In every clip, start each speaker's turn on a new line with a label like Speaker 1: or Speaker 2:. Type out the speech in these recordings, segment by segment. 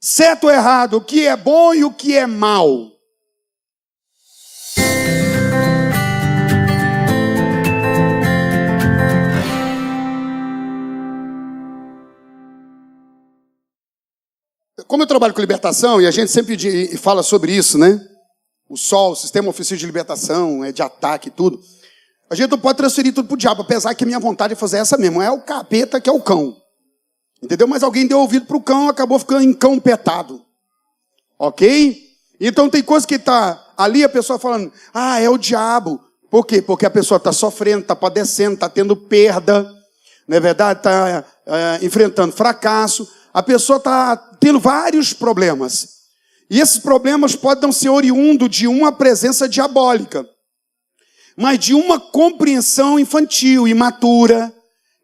Speaker 1: Certo ou errado, o que é bom e o que é mal. Como eu trabalho com libertação, e a gente sempre fala sobre isso, né? O sol, o sistema ofensivo de libertação, de ataque e tudo. A gente não pode transferir tudo pro diabo, apesar que a minha vontade é fazer essa mesmo. É o capeta que é o cão. Entendeu? Mas alguém deu ouvido pro cão, acabou ficando encampetado. Ok? Então tem coisa que tá ali, a pessoa falando, é o diabo. Por quê? Porque a pessoa está sofrendo, está padecendo, está tendo perda. Não é verdade? Está enfrentando fracasso. A pessoa está tendo vários problemas. E esses problemas podem não ser oriundos de uma presença diabólica, mas de uma compreensão infantil, imatura.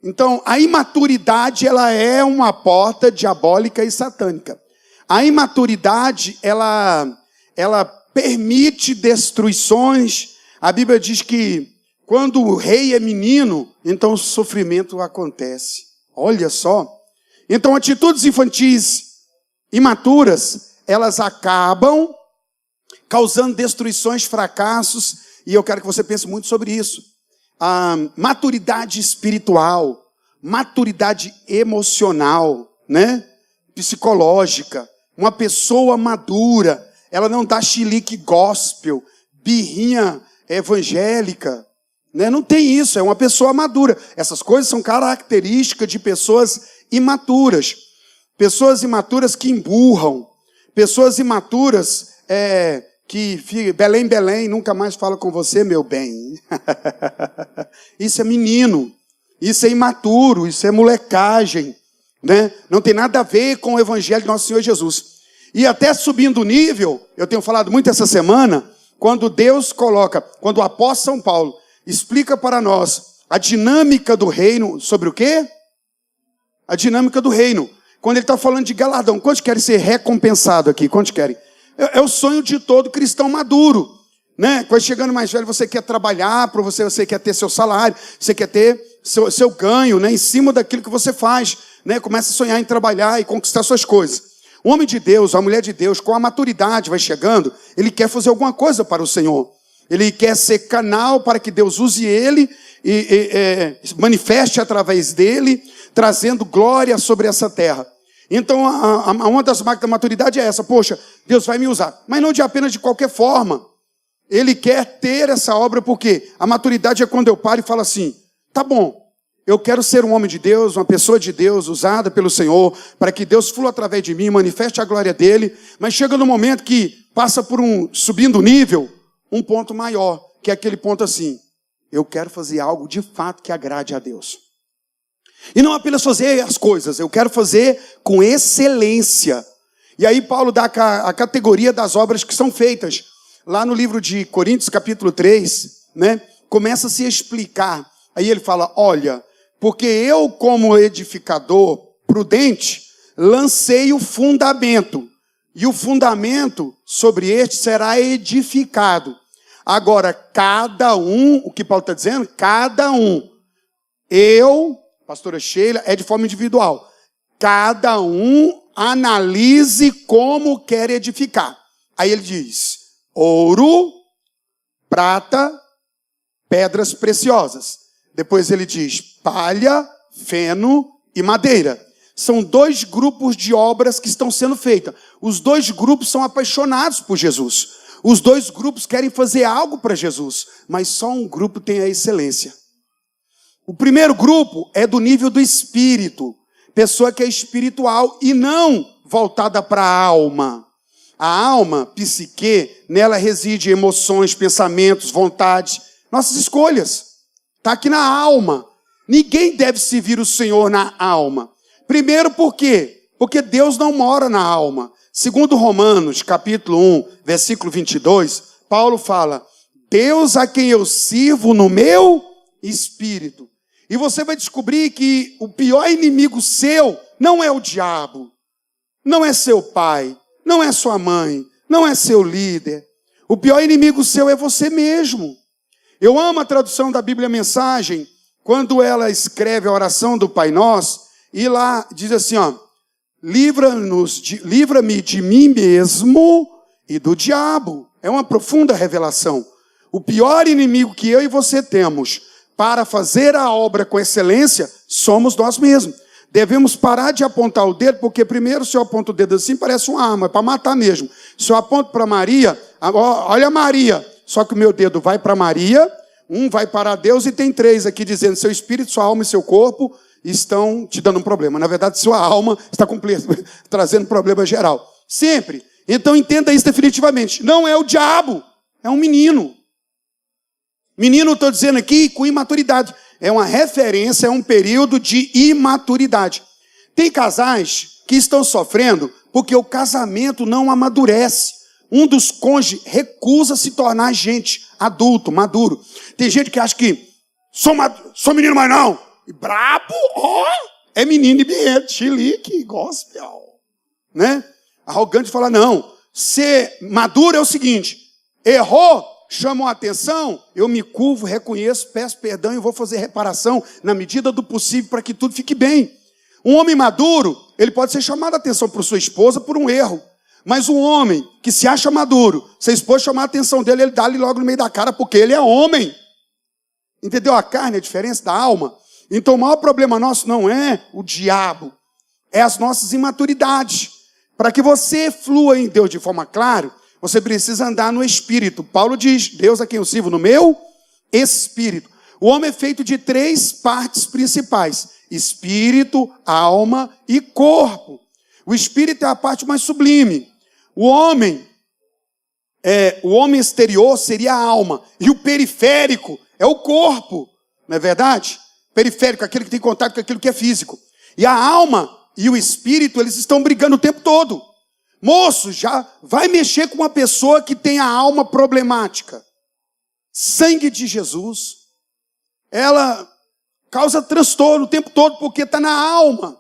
Speaker 1: Então, a imaturidade, ela é uma porta diabólica e satânica. A imaturidade, ela permite destruições. A Bíblia diz que quando o rei é menino, então o sofrimento acontece. Olha só. Então, atitudes infantis imaturas, elas acabam causando destruições, fracassos, e eu quero que você pense muito sobre isso. A maturidade espiritual, maturidade emocional, né? Psicológica. Uma pessoa madura, ela não dá chilique gospel, birrinha evangélica, né? Não tem isso, é uma pessoa madura. Essas coisas são características de pessoas imaturas. Pessoas imaturas que emburram. Pessoas imaturas que Belém, Belém, nunca mais fala com você, meu bem. Isso é menino. Isso é imaturo. Isso é molecagem. Né? Não tem nada a ver com o evangelho de nosso Senhor Jesus. E até subindo o nível, eu tenho falado muito essa semana, quando Deus coloca, quando o apóstolo São Paulo explica para nós a dinâmica do reino, sobre o quê? A dinâmica do reino. Quando ele está falando de galardão, quantos querem ser recompensados aqui? Quantos querem? É o sonho de todo cristão maduro. Né? Quando chegando mais velho, você quer trabalhar, para você quer ter seu salário, você quer ter seu ganho, né? Em cima daquilo que você faz. Né? Começa a sonhar em trabalhar e conquistar suas coisas. O homem de Deus, a mulher de Deus, com a maturidade vai chegando, ele quer fazer alguma coisa para o Senhor. Ele quer ser canal para que Deus use ele e manifeste através dele, trazendo glória sobre essa terra. Então, uma das marcas da maturidade é essa. Poxa, Deus vai me usar. Mas não apenas de qualquer forma. Ele quer ter essa obra porque a maturidade é quando eu paro e falo assim, tá bom, eu quero ser um homem de Deus, uma pessoa de Deus, usada pelo Senhor, para que Deus flua através de mim, manifeste a glória dele. Mas chega no momento que passa por subindo o nível, um ponto maior, que é aquele ponto assim, eu quero fazer algo de fato que agrade a Deus. E não apenas fazer as coisas, eu quero fazer com excelência. E aí Paulo dá a categoria das obras que são feitas. Lá no livro de Coríntios, capítulo 3, né, começa a se explicar. Aí ele fala, olha, porque eu como edificador prudente, lancei o fundamento. E o fundamento sobre este será edificado. Agora, cada um, o que Paulo está dizendo? Cada um. Pastora Sheila, é de forma individual. Cada um analise como quer edificar. Aí ele diz, ouro, prata, pedras preciosas. Depois ele diz, palha, feno e madeira. São 2 grupos de obras que estão sendo feitas. Os 2 grupos são apaixonados por Jesus. Os 2 grupos querem fazer algo para Jesus. Mas só um grupo tem a excelência. O primeiro grupo é do nível do espírito. Pessoa que é espiritual e não voltada para a alma. A alma, psique, nela reside emoções, pensamentos, vontades, nossas escolhas. Está aqui na alma. Ninguém deve servir o Senhor na alma. Primeiro por quê? Porque Deus não mora na alma. Segundo Romanos, capítulo 1, versículo 22, Paulo fala, Deus a quem eu sirvo no meu espírito. E você vai descobrir que o pior inimigo seu não é o diabo, não é seu pai, não é sua mãe, não é seu líder. O pior inimigo seu é você mesmo. Eu amo a tradução da Bíblia Mensagem, quando ela escreve a oração do Pai Nosso, e lá diz assim, ó, livra-me de mim mesmo e do diabo. É uma profunda revelação. O pior inimigo que eu e você temos para fazer a obra com excelência somos nós mesmos. Devemos parar de apontar o dedo, porque primeiro, se eu aponto o dedo assim, parece uma arma, é para matar mesmo. Se eu aponto para Maria, olha Maria, só que o meu dedo vai para Maria, um vai para Deus, e tem 3 aqui dizendo, seu espírito, sua alma e seu corpo estão te dando um problema. Na verdade, sua alma está trazendo problema geral. Sempre. Então entenda isso definitivamente. Não é o diabo, é um menino. Menino, estou dizendo aqui, com imaturidade. É uma referência, é um período de imaturidade. Tem casais que estão sofrendo porque o casamento não amadurece. Um dos cônjuges recusa se tornar gente adulto, maduro. Tem gente que acha que sou menino, mas não. E brabo, é menino e biete, chilique, gospel. Né? Arrogante fala, não. Ser maduro é o seguinte, errou, chamou a atenção, eu me curvo, reconheço, peço perdão e vou fazer reparação na medida do possível para que tudo fique bem. Um homem maduro, ele pode ser chamado a atenção por sua esposa por um erro. Mas um homem que se acha maduro, se a esposa chamar a atenção dele, ele dá-lhe logo no meio da cara, porque ele é homem. Entendeu? A carne é a diferença da alma. Então o maior problema nosso não é o diabo, é as nossas imaturidades. Para que você flua em Deus de forma clara, você precisa andar no Espírito. Paulo diz, Deus a quem eu sirvo no meu Espírito. O homem é feito de 3 partes principais. Espírito, alma e corpo. O Espírito é a parte mais sublime. O homem exterior seria a alma. E o periférico é o corpo. Não é verdade? Periférico, aquele que tem contato com aquilo que é físico. E a alma e o Espírito, eles estão brigando o tempo todo. Moço, já vai mexer com uma pessoa que tem a alma problemática. Sangue de Jesus, ela causa transtorno o tempo todo, porque está na alma.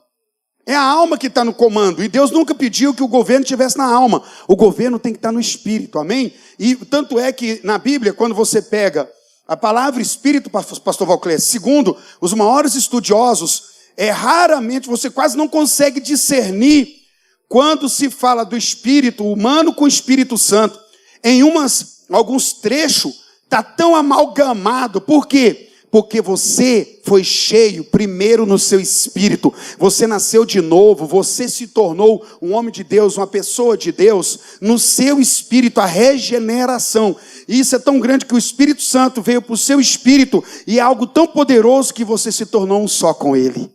Speaker 1: É a alma que está no comando. E Deus nunca pediu que o governo estivesse na alma. O governo tem que estar no Espírito, amém? E tanto é que na Bíblia, quando você pega a palavra Espírito, pastor Valclés, segundo os maiores estudiosos, raramente, você quase não consegue discernir quando se fala do Espírito humano com o Espírito Santo. Em alguns trechos, está tão amalgamado. Por quê? Porque você foi cheio primeiro no seu espírito. Você nasceu de novo, você se tornou um homem de Deus, uma pessoa de Deus, no seu espírito, a regeneração. E isso é tão grande que o Espírito Santo veio para o seu espírito e é algo tão poderoso que você se tornou um só com ele.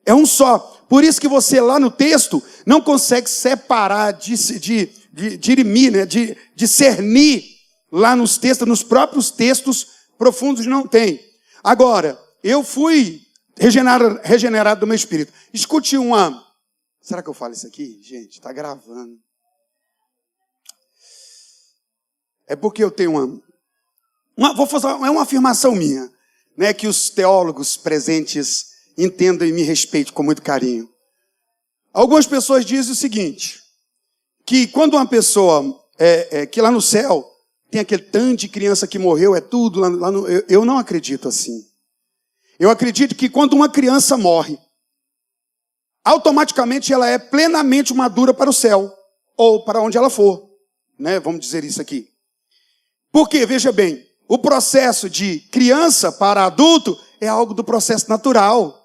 Speaker 1: É um só. Por isso que você lá no texto não consegue separar, dirimir, né? Discernir lá nos textos, nos próprios textos profundos não tem. Agora, eu fui regenerado do meu espírito. Escute uma... Será que eu falo isso aqui? Gente, está gravando. É porque eu tenho vou fazer uma afirmação minha, né, que os teólogos presentes entendam e me respeitem com muito carinho. Algumas pessoas dizem o seguinte, que quando uma pessoa, que lá no céu, tem aquele tanto de criança que morreu, é tudo, eu não acredito assim. Eu acredito que quando uma criança morre, automaticamente ela é plenamente madura para o céu, ou para onde ela for, né? Vamos dizer isso aqui. Porque, veja bem, o processo de criança para adulto é algo do processo natural.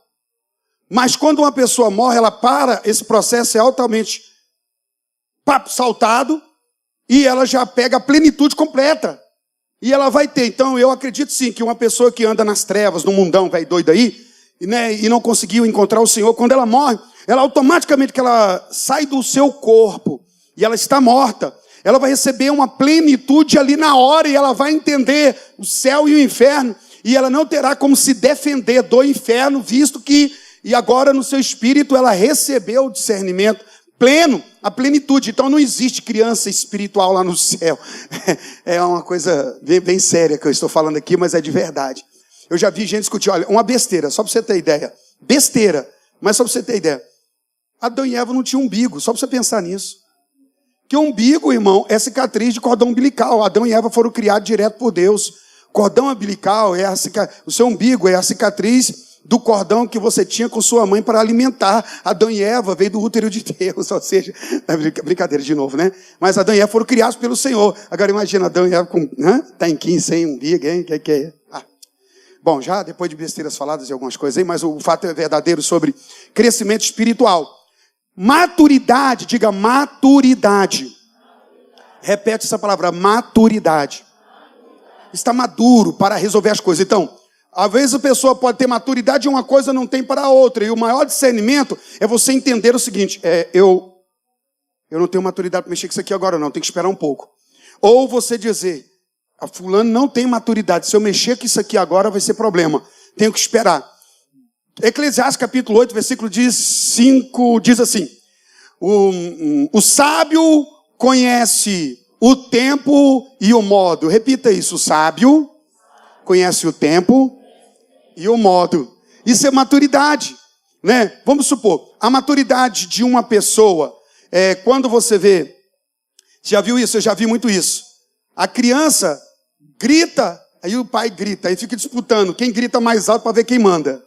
Speaker 1: Mas quando uma pessoa morre, ela para, esse processo é altamente saltado, e ela já pega a plenitude completa. E ela vai ter. Então, eu acredito sim que uma pessoa que anda nas trevas, no mundão, velho doido aí, né, e não conseguiu encontrar o Senhor, quando ela morre, ela automaticamente que ela sai do seu corpo, e ela está morta, ela vai receber uma plenitude ali na hora, e ela vai entender o céu e o inferno, e ela não terá como se defender do inferno, visto que, e agora no seu espírito, ela recebeu o discernimento pleno, a plenitude. Então não existe criança espiritual lá no céu. É uma coisa bem séria que eu estou falando aqui, mas é de verdade. Eu já vi gente discutir, olha, uma besteira, só para você ter ideia. Besteira, mas só para você ter ideia. Adão e Eva não tinham umbigo, só para você pensar nisso. Que umbigo, irmão, é cicatriz de cordão umbilical. Adão e Eva foram criados direto por Deus. Cordão umbilical, o seu umbigo é a cicatriz do cordão que você tinha com sua mãe para alimentar. Adão e Eva veio do útero de Deus, ou seja, brincadeira de novo, né? Mas Adão e Eva foram criados pelo Senhor. Agora imagina Adão e Eva com tanquinho, sem umbigo, hein? Que é? Bom, já depois de besteiras faladas e algumas coisas aí, mas o fato é verdadeiro sobre crescimento espiritual. Maturidade, diga maturidade. Repete essa palavra, maturidade. Está maduro para resolver as coisas. Então, às vezes a pessoa pode ter maturidade e uma coisa não tem para a outra. E o maior discernimento é você entender o seguinte, eu não tenho maturidade para mexer com isso aqui agora não, tem que esperar um pouco. Ou você dizer, a fulano não tem maturidade, se eu mexer com isso aqui agora vai ser problema, tenho que esperar. Eclesiastes capítulo 8, versículo 5, diz assim, o sábio conhece o tempo e o modo. Repita isso, o sábio conhece o tempo e o modo. Isso é maturidade, né? Vamos supor, a maturidade de uma pessoa, quando você vê, já viu isso? Eu já vi muito isso. A criança grita, aí o pai grita, aí fica disputando quem grita mais alto para ver quem manda.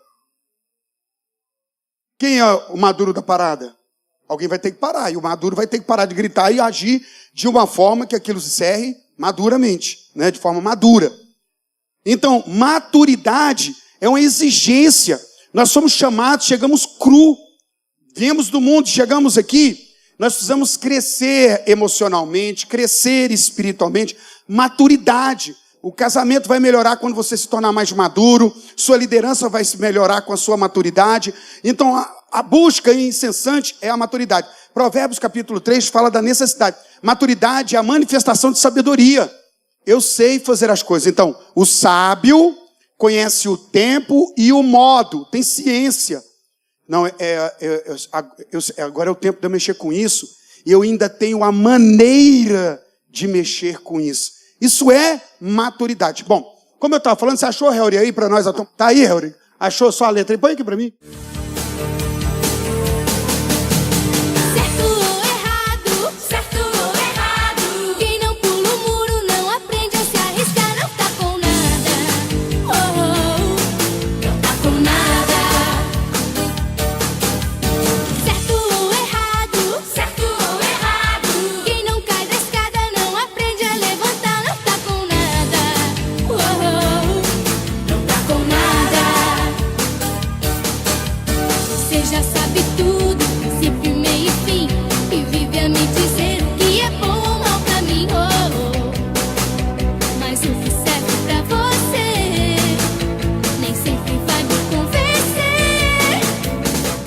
Speaker 1: Quem é o maduro da parada? Alguém vai ter que parar, e o maduro vai ter que parar de gritar e agir de uma forma que aquilo se encerre maduramente, né? De forma madura. Então, maturidade é uma exigência. Nós somos chamados, chegamos cru, viemos do mundo, chegamos aqui, nós precisamos crescer emocionalmente, crescer espiritualmente, maturidade. O casamento vai melhorar quando você se tornar mais maduro, sua liderança vai se melhorar com a sua maturidade. Então, a busca incessante é a maturidade. Provérbios capítulo 3 fala da necessidade. Maturidade é a manifestação de sabedoria. Eu sei fazer as coisas. Então, o sábio conhece o tempo e o modo, tem ciência. Não, agora é o tempo de eu mexer com isso, e eu ainda tenho a maneira de mexer com isso. Isso é maturidade. Bom, como eu estava falando, você achou, Helry, aí para nós? Tá aí, Helry? Achou só a letra aí? Põe aqui para mim.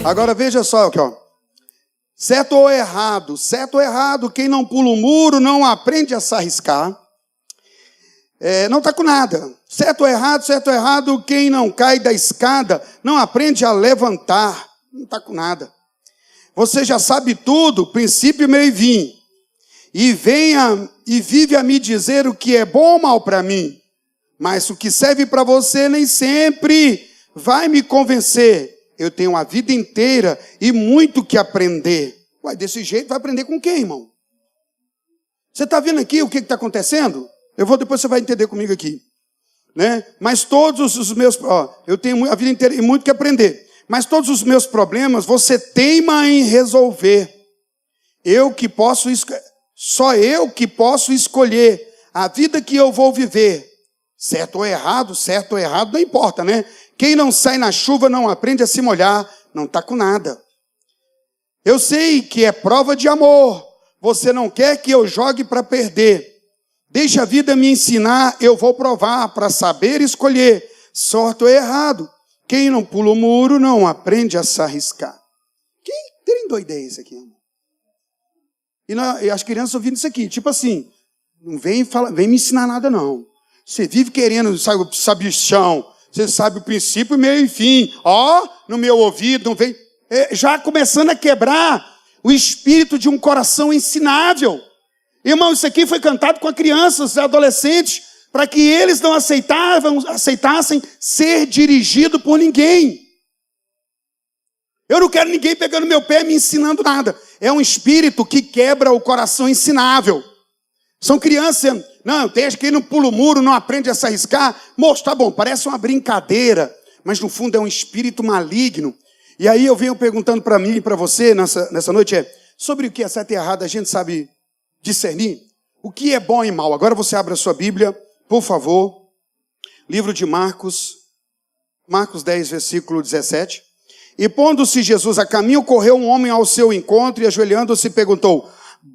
Speaker 1: Agora veja só aqui, ó. Certo ou errado? Certo ou errado, quem não pula o muro não aprende a se arriscar. Não está com nada. Certo ou errado, quem não cai da escada não aprende a levantar. Não está com nada. Você já sabe tudo, princípio, meio e fim. E vive a me dizer o que é bom ou mal para mim. Mas o que serve para você nem sempre vai me convencer. Eu tenho a vida inteira e muito que aprender. Ué, desse jeito vai aprender com quem, irmão? Você está vendo aqui o que está acontecendo? Depois você vai entender comigo aqui. Né? Mas todos os meus... eu tenho a vida inteira e muito que aprender. Mas todos os meus problemas você teima em resolver. Só eu que posso escolher a vida que eu vou viver. Certo ou errado não importa, né? Quem não sai na chuva não aprende a se molhar, não está com nada. Eu sei que é prova de amor. Você não quer que eu jogue para perder. Deixa a vida me ensinar, eu vou provar para saber escolher. Certo ou errado. Quem não pula o muro não aprende a se arriscar. Quem tem doideira isso aqui? E as crianças ouvindo isso aqui, tipo assim, não vem me ensinar nada não. Você vive querendo, sabe o chão, você sabe o princípio, meio e fim. No meu ouvido, não vem. Já começando a quebrar o espírito de um coração ensinável. Irmão, isso aqui foi cantado com crianças e adolescentes, para que eles não aceitassem ser dirigido por ninguém. Eu não quero ninguém pegando meu pé me ensinando nada. É um espírito que quebra o coração ensinável. São crianças, não, tem quem não pula o muro, não aprende a se arriscar. Moço, tá bom, parece uma brincadeira. mas no fundo é um espírito maligno. E aí eu venho perguntando para mim e para você nessa noite sobre o que é certo e errado, a gente sabe discernir? O que é bom e mal? Agora você abre a sua Bíblia, por favor. Livro de Marcos 10, versículo 17. E pondo-se Jesus a caminho, correu um homem ao seu encontro e ajoelhando-se perguntou: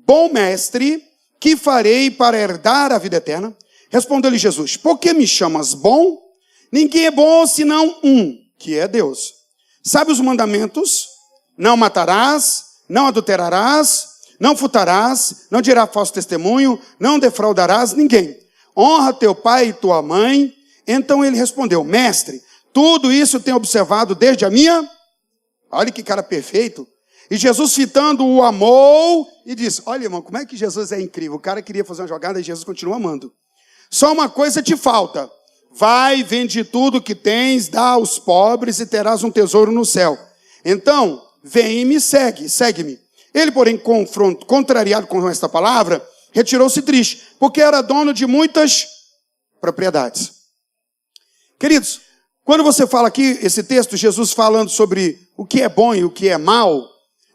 Speaker 1: bom mestre, que farei para herdar a vida eterna? Respondeu-lhe Jesus: por que me chamas bom? Ninguém é bom senão um, que é Deus. Sabe os mandamentos? Não matarás, não adulterarás, não furtarás, não dirás falso testemunho, não defraudarás ninguém. Honra teu pai e tua mãe. Então ele respondeu: mestre, tudo isso tenho observado desde a minha... Olha que cara perfeito. E Jesus, fitando-o, amou e disse: olha, irmão, como é que Jesus é incrível. O cara queria fazer uma jogada e Jesus continua amando. Só uma coisa te falta. Vai, vende tudo que tens, dá aos pobres e terás um tesouro no céu. Então, vem e me segue, segue-me. Ele, porém, contrariado com esta palavra, retirou-se triste, porque era dono de muitas propriedades. Queridos, quando você fala aqui, esse texto, Jesus falando sobre o que é bom e o que é mal,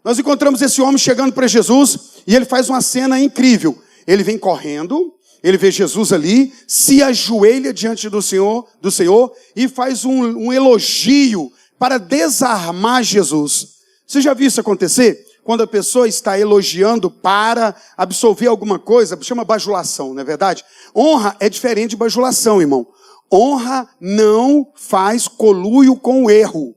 Speaker 1: nós encontramos esse homem chegando para Jesus e ele faz uma cena incrível. Ele vem correndo, ele vê Jesus ali, se ajoelha diante do Senhor e faz um elogio para desarmar Jesus. Você já viu isso acontecer? Quando a pessoa está elogiando para absolver alguma coisa, chama bajulação, não é verdade? Honra é diferente de bajulação, irmão. Honra não faz conluio com o erro.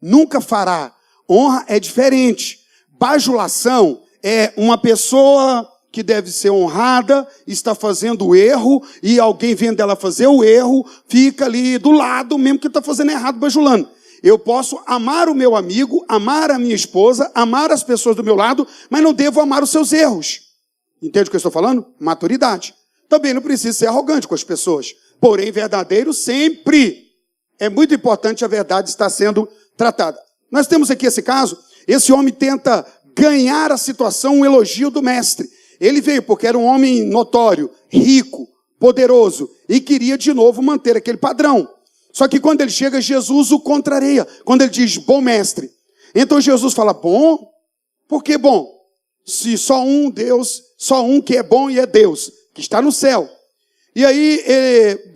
Speaker 1: Nunca fará. Honra é diferente. Bajulação é uma pessoa que deve ser honrada, está fazendo o erro, e alguém vendo ela fazer o erro, fica ali do lado, mesmo que está fazendo errado, bajulando. Eu posso amar o meu amigo, amar a minha esposa, amar as pessoas do meu lado, mas não devo amar os seus erros. Entende o que eu estou falando? Maturidade. Também não precisa ser arrogante com as pessoas. Porém, verdadeiro sempre. É muito importante a verdade estar sendo tratada. Nós temos aqui esse caso. Esse homem tenta ganhar a situação, um elogio do mestre. Ele veio porque era um homem notório, rico, poderoso, e queria de novo manter aquele padrão. Só que quando ele chega, Jesus o contraria. Quando ele diz, bom mestre. Então Jesus fala, bom? Por que bom? Se só um Deus, só um que é bom e é Deus, que está no céu. E aí,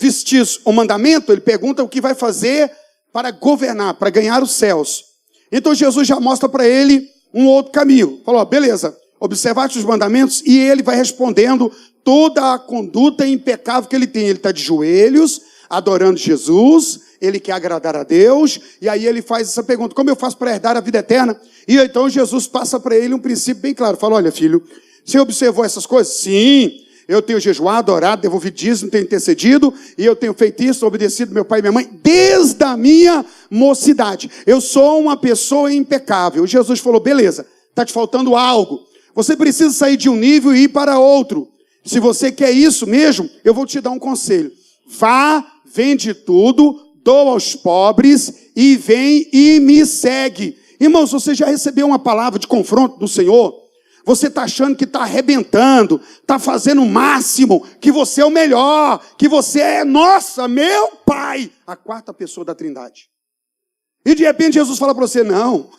Speaker 1: vistis o mandamento, ele pergunta o que vai fazer para governar, para ganhar os céus. Então Jesus já mostra para ele um outro caminho. Falou, beleza, observaste os mandamentos, e ele vai respondendo toda a conduta impecável que ele tem. Ele está de joelhos, adorando Jesus, ele quer agradar a Deus, e aí ele faz essa pergunta, como eu faço para herdar a vida eterna? E então Jesus passa para ele um princípio bem claro, fala, olha filho, você observou essas coisas? Sim, eu tenho jejuado, orado, devolvido dízimo, tenho intercedido, e eu tenho feito isso, obedecido meu pai e minha mãe, desde a minha mocidade. Eu sou uma pessoa impecável. Jesus falou, beleza, está te faltando algo. Você precisa sair de um nível e ir para outro. Se você quer isso mesmo, eu vou te dar um conselho. Vá, vende tudo, doa aos pobres e vem e me segue. Irmãos, você já recebeu uma palavra de confronto do Senhor? Você está achando que está arrebentando, está fazendo o máximo, que você é o melhor, que você é, nossa, meu Pai, a quarta pessoa da Trindade. E de repente Jesus fala para você, não,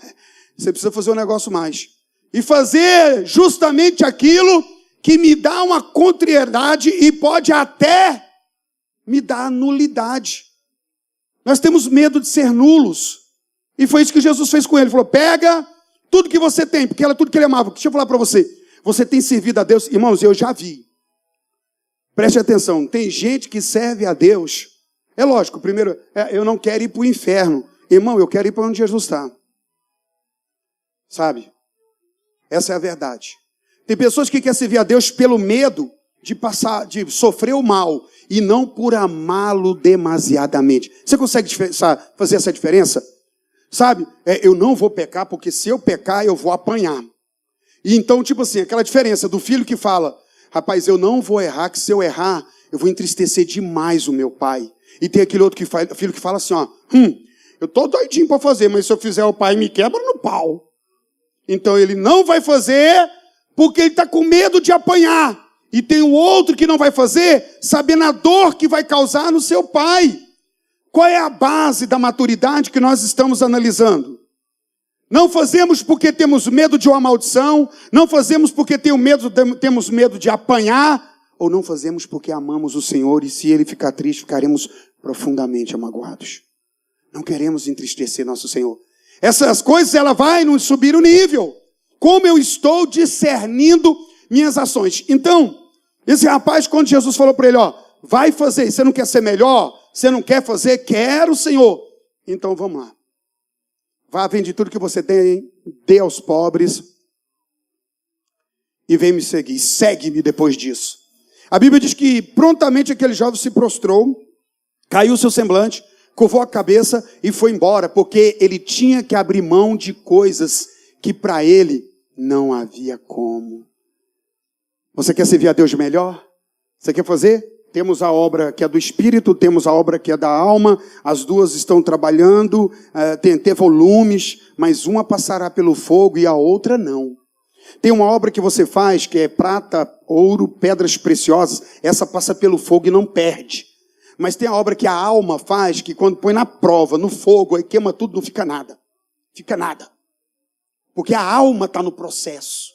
Speaker 1: você precisa fazer um negócio mais. E fazer justamente aquilo que me dá uma contrariedade e pode até me dar nulidade. Nós temos medo de ser nulos. E foi isso que Jesus fez com ele. Ele falou, pega tudo que você tem, porque era tudo que ele amava. Deixa eu falar para você. Você tem servido a Deus? Irmãos, eu já vi. Preste atenção. Tem gente que serve a Deus. É lógico, primeiro, eu não quero ir para o inferno. Irmão, eu quero ir para onde Jesus está. Sabe? Essa é a verdade. Tem pessoas que querem servir a Deus pelo medo de sofrer o mal e não por amá-lo demasiadamente. Você consegue fazer essa diferença? Sabe? Eu não vou pecar porque se eu pecar eu vou apanhar. E então, tipo assim, aquela diferença do filho que fala, rapaz, eu não vou errar, que se eu errar eu vou entristecer demais o meu pai. E tem aquele outro filho que fala assim, ó, eu tô doidinho para fazer, mas se eu fizer o pai me quebra no pau. Então ele não vai fazer porque ele está com medo de apanhar. E tem o outro que não vai fazer, sabendo a dor que vai causar no seu pai. Qual é a base da maturidade que nós estamos analisando? Não fazemos porque temos medo de uma maldição, não fazemos porque temos medo de apanhar, ou não fazemos porque amamos o Senhor e se Ele ficar triste, ficaremos profundamente amagoados. Não queremos entristecer nosso Senhor. Essas coisas, ela vai nos subir o nível. Como eu estou discernindo minhas ações. Então, esse rapaz, quando Jesus falou para ele, vai fazer, você não quer ser melhor? Você não quer fazer? Quero, Senhor. Então vamos lá. Vá, vende tudo que você tem, dê aos pobres e vem me seguir. Segue-me depois disso. A Bíblia diz que prontamente aquele jovem se prostrou, caiu o seu semblante, curvou a cabeça e foi embora, porque ele tinha que abrir mão de coisas que para ele não havia como. Você quer servir a Deus melhor? Você quer fazer? Temos a obra que é do Espírito, temos a obra que é da alma, as duas estão trabalhando, tem volumes, mas uma passará pelo fogo e a outra não. Tem uma obra que você faz, que é prata, ouro, pedras preciosas, essa passa pelo fogo e não perde. Mas tem a obra que a alma faz, que quando põe na prova, no fogo, aí queima tudo, não fica nada. Fica nada. Porque a alma está no processo.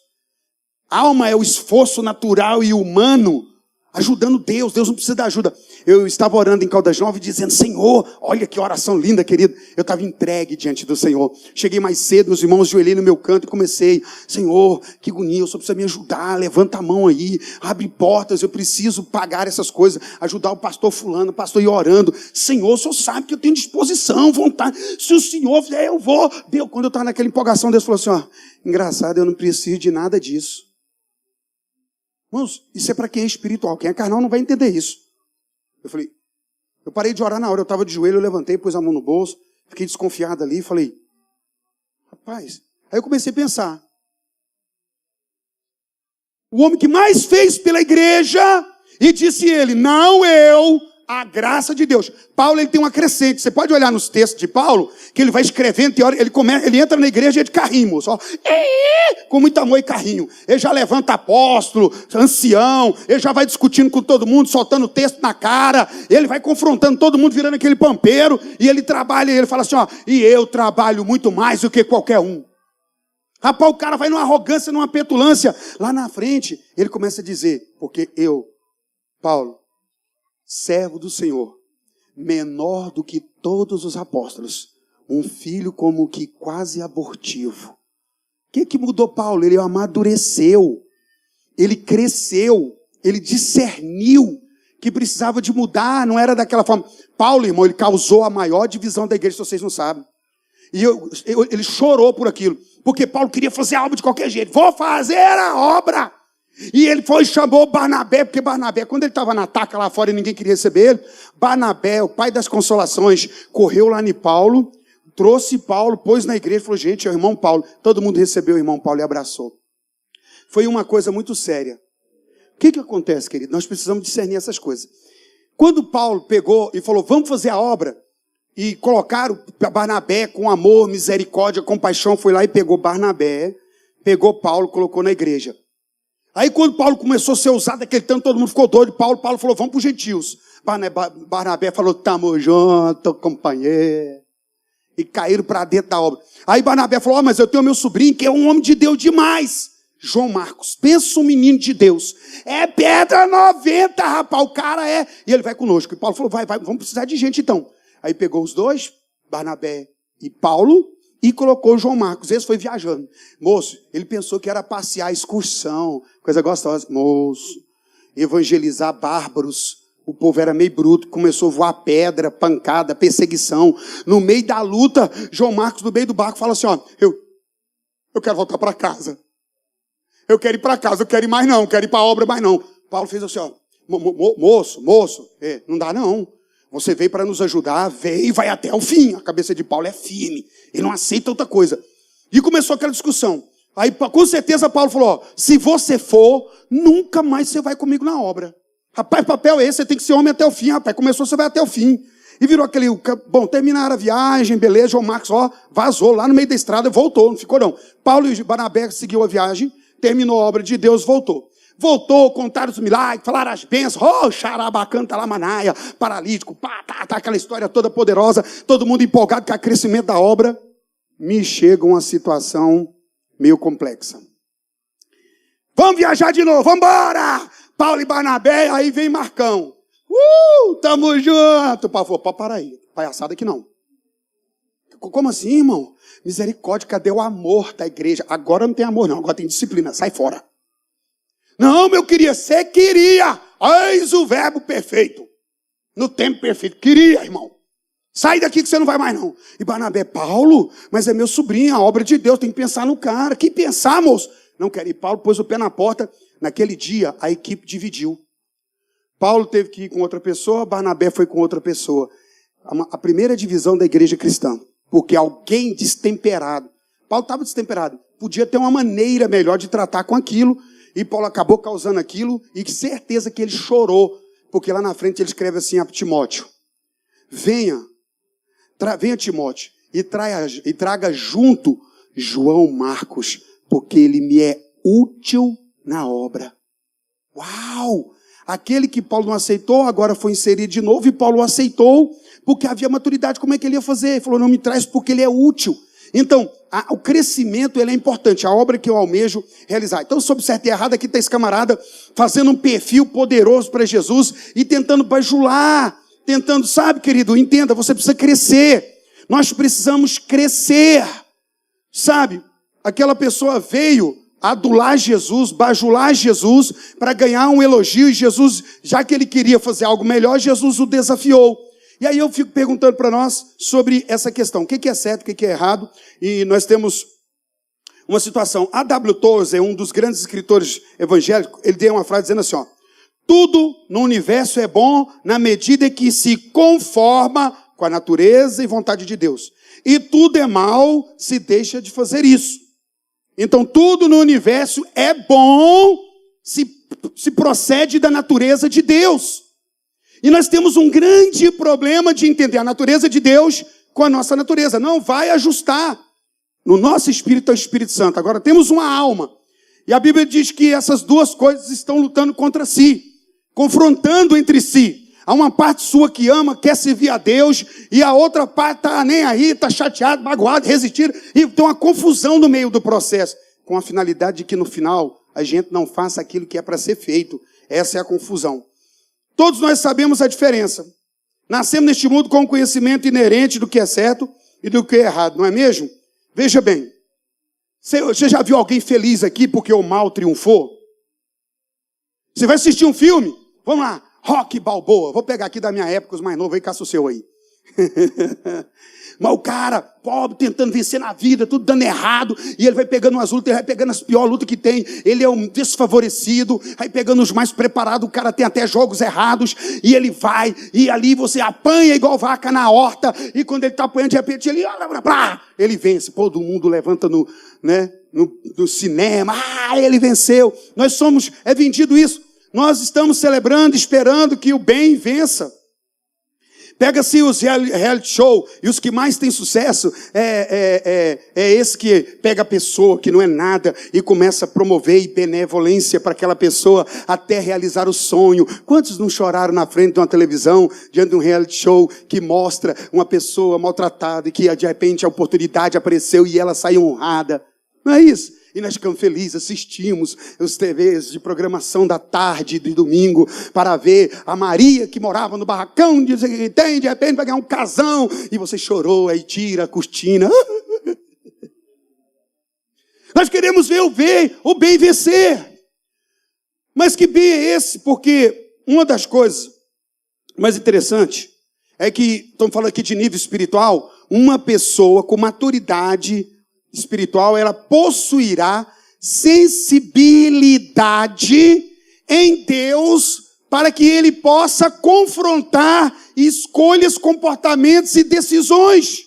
Speaker 1: A alma é o esforço natural e humano ajudando Deus. Deus não precisa da ajuda. Eu estava orando em Caldas Novas dizendo, Senhor, olha que oração linda, querido. Eu estava entregue diante do Senhor. Cheguei mais cedo, os irmãos joelhei no meu canto e comecei, Senhor, que agonia, o Senhor precisa me ajudar, levanta a mão aí, abre portas, eu preciso pagar essas coisas, ajudar o pastor fulano, o pastor ir orando. Senhor, o Senhor sabe que eu tenho disposição, vontade. Se o Senhor fizer, eu vou. Deus, quando eu estava naquela empolgação, Deus falou assim, engraçado, eu não preciso de nada disso. Irmãos, isso é para quem é espiritual. Quem é carnal não vai entender isso. Eu parei de orar na hora. Eu estava de joelho, eu levantei, pus a mão no bolso, fiquei desconfiado ali e falei, rapaz. Aí eu comecei a pensar. O homem que mais fez pela igreja, e disse ele, não eu, a graça de Deus. Paulo, ele tem uma crescente. Você pode olhar nos textos de Paulo, que ele vai escrevendo, ele entra na igreja de carrinho, moço, com muito amor e carrinho. Ele já levanta apóstolo, ancião, ele já vai discutindo com todo mundo, soltando texto na cara, ele vai confrontando todo mundo, virando aquele pampeiro, e ele trabalha, e ele fala assim, e eu trabalho muito mais do que qualquer um. Rapaz, o cara vai numa arrogância, numa petulância. Lá na frente, ele começa a dizer, porque eu, Paulo, servo do Senhor, menor do que todos os apóstolos, um filho como que quase abortivo. O que mudou Paulo? Ele amadureceu, ele cresceu, ele discerniu que precisava de mudar, não era daquela forma. Paulo, irmão, ele causou a maior divisão da igreja, se vocês não sabem. E ele chorou por aquilo, porque Paulo queria fazer algo de qualquer jeito. Vou fazer a obra. E ele foi e chamou Barnabé, porque Barnabé, quando ele estava na taca lá fora e ninguém queria receber ele, Barnabé, o pai das consolações, correu lá em Paulo, trouxe Paulo, pôs na igreja e falou, gente, é o irmão Paulo. Todo mundo recebeu o irmão Paulo e abraçou. Foi uma coisa muito séria. O que acontece, querido? Nós precisamos discernir essas coisas. Quando Paulo pegou e falou, vamos fazer a obra, e colocaram Barnabé com amor, misericórdia, compaixão, foi lá e pegou Barnabé, pegou Paulo, colocou na igreja. Aí quando Paulo começou a ser usado, aquele tanto, todo mundo ficou doido. Paulo falou, vamos para os gentios. Barnabé falou, tamo junto, companheiro. E caíram para dentro da obra. Aí Barnabé falou, mas eu tenho meu sobrinho, que é um homem de Deus demais. João Marcos, pensa um menino de Deus. É pedra 90, rapaz, o cara é. E ele vai conosco. E Paulo falou, vai, vamos precisar de gente então. Aí pegou os dois, Barnabé e Paulo, e colocou o João Marcos. Esse foi viajando. Moço, ele pensou que era passear, excursão, coisa gostosa. Moço, evangelizar bárbaros. O povo era meio bruto, começou a voar pedra, pancada, perseguição. No meio da luta, João Marcos, no meio do barco, fala assim, eu quero voltar para casa. Eu quero ir para casa, eu quero ir mais não, quero ir para a obra mais não. Paulo fez assim, moço, não dá não. Você veio para nos ajudar, veio e vai até o fim. A cabeça de Paulo é firme, ele não aceita outra coisa. E começou aquela discussão. Aí, com certeza, Paulo falou, se você for, nunca mais você vai comigo na obra. Rapaz, papel é esse, você tem que ser homem até o fim, rapaz. Começou, você vai até o fim. E virou aquele, bom, terminaram a viagem, beleza, João Marcos, vazou lá no meio da estrada, voltou, não ficou não. Paulo e Barnabé seguiu a viagem, terminou a obra de Deus, voltou. Voltou, contaram os milagres, falaram as bênçãos, xarabacanta lá manaia, paralítico, pá, tá, aquela história toda poderosa, todo mundo empolgado com o crescimento da obra. Me chega uma situação meio complexa. Vamos viajar de novo, vamos embora! Paulo e Barnabé, aí vem Marcão. Tamo junto. Paulo falou, pode parar aí, palhaçada aqui não. Como assim, irmão? Misericórdia, cadê o amor da igreja? Agora não tem amor não, agora tem disciplina, sai fora. Não, meu queria, você queria. Eis o verbo perfeito. No tempo perfeito. Queria, irmão. Sai daqui que você não vai mais não. E Barnabé, Paulo, mas é meu sobrinho, a obra de Deus, tem que pensar no cara. Que pensar, moço? Não quero ir. Paulo pôs o pé na porta. Naquele dia, a equipe dividiu. Paulo teve que ir com outra pessoa, Barnabé foi com outra pessoa. A primeira divisão da igreja cristã. Porque alguém destemperado. Paulo estava destemperado. Podia ter uma maneira melhor de tratar com aquilo. E Paulo acabou causando aquilo. E que certeza que ele chorou. Porque lá na frente ele escreve assim a Timóteo. Venha Timóteo. E traga junto João Marcos. Porque ele me é útil na obra. Uau! Aquele que Paulo não aceitou, agora foi inserido de novo, e Paulo aceitou, porque havia maturidade. Como é que ele ia fazer? Ele falou, não me traz porque ele é útil. Então, o crescimento ele é importante, a obra que eu almejo realizar. Então, sobre certo e errado, aqui está esse camarada fazendo um perfil poderoso para Jesus e tentando bajular, tentando, sabe, querido, entenda, você precisa crescer. Nós precisamos crescer, sabe? Aquela pessoa veio adular Jesus, bajular Jesus, para ganhar um elogio, e Jesus, já que ele queria fazer algo melhor, Jesus o desafiou. E aí eu fico perguntando para nós sobre essa questão, o que é certo, o que é errado, e nós temos uma situação. A.W. Tozer, um dos grandes escritores evangélicos, ele deu uma frase dizendo assim, ó, tudo no universo é bom na medida que se conforma com a natureza e vontade de Deus, e tudo é mal se deixa de fazer isso. Então, tudo no universo é bom se procede da natureza de Deus. E nós temos um grande problema de entender a natureza de Deus com a nossa natureza. Não vai ajustar. No nosso espírito é o Espírito Santo. Agora, temos uma alma. E a Bíblia diz que essas duas coisas estão lutando contra si, confrontando entre si. Há uma parte sua que ama, quer servir a Deus, e a outra parte está nem aí, está chateado, magoado, resistindo, e tem uma confusão no meio do processo, com a finalidade de que no final a gente não faça aquilo que é para ser feito. Essa é a confusão. Todos nós sabemos a diferença. Nascemos neste mundo com o conhecimento inerente do que é certo e do que é errado, não é mesmo? Veja bem, você já viu alguém feliz aqui porque o mal triunfou? Você vai assistir um filme? Vamos lá. Rock Balboa, vou pegar aqui da minha época, os mais novos aí, caça o seu aí. Mas o cara, pobre, tentando vencer na vida, tudo dando errado, e ele vai pegando umas lutas, ele vai pegando as piores lutas que tem, ele é um desfavorecido, vai pegando os mais preparados, o cara tem até jogos errados, e ele vai, e ali você apanha igual vaca na horta, e quando ele está apanhando, de repente, ele vence, todo mundo levanta no cinema, ele venceu, é vendido isso. Nós estamos celebrando, esperando que o bem vença. Pega-se os reality show, e os que mais têm sucesso é esse que pega a pessoa que não é nada e começa a promover benevolência para aquela pessoa até realizar o sonho. Quantos não choraram na frente de uma televisão, diante de um reality show que mostra uma pessoa maltratada e que de repente a oportunidade apareceu e ela saiu honrada? Não é isso? E nós ficamos felizes, assistimos os TVs de programação da tarde, de domingo, para ver a Maria que morava no barracão, de repente vai ganhar um casão, e você chorou, aí tira a cortina. Nós queremos ver o bem vencer. Mas que bem é esse? Porque uma das coisas mais interessantes é que, estamos falando aqui de nível espiritual, uma pessoa com maturidade espiritual, ela possuirá sensibilidade em Deus para que ele possa confrontar escolhas, comportamentos e decisões.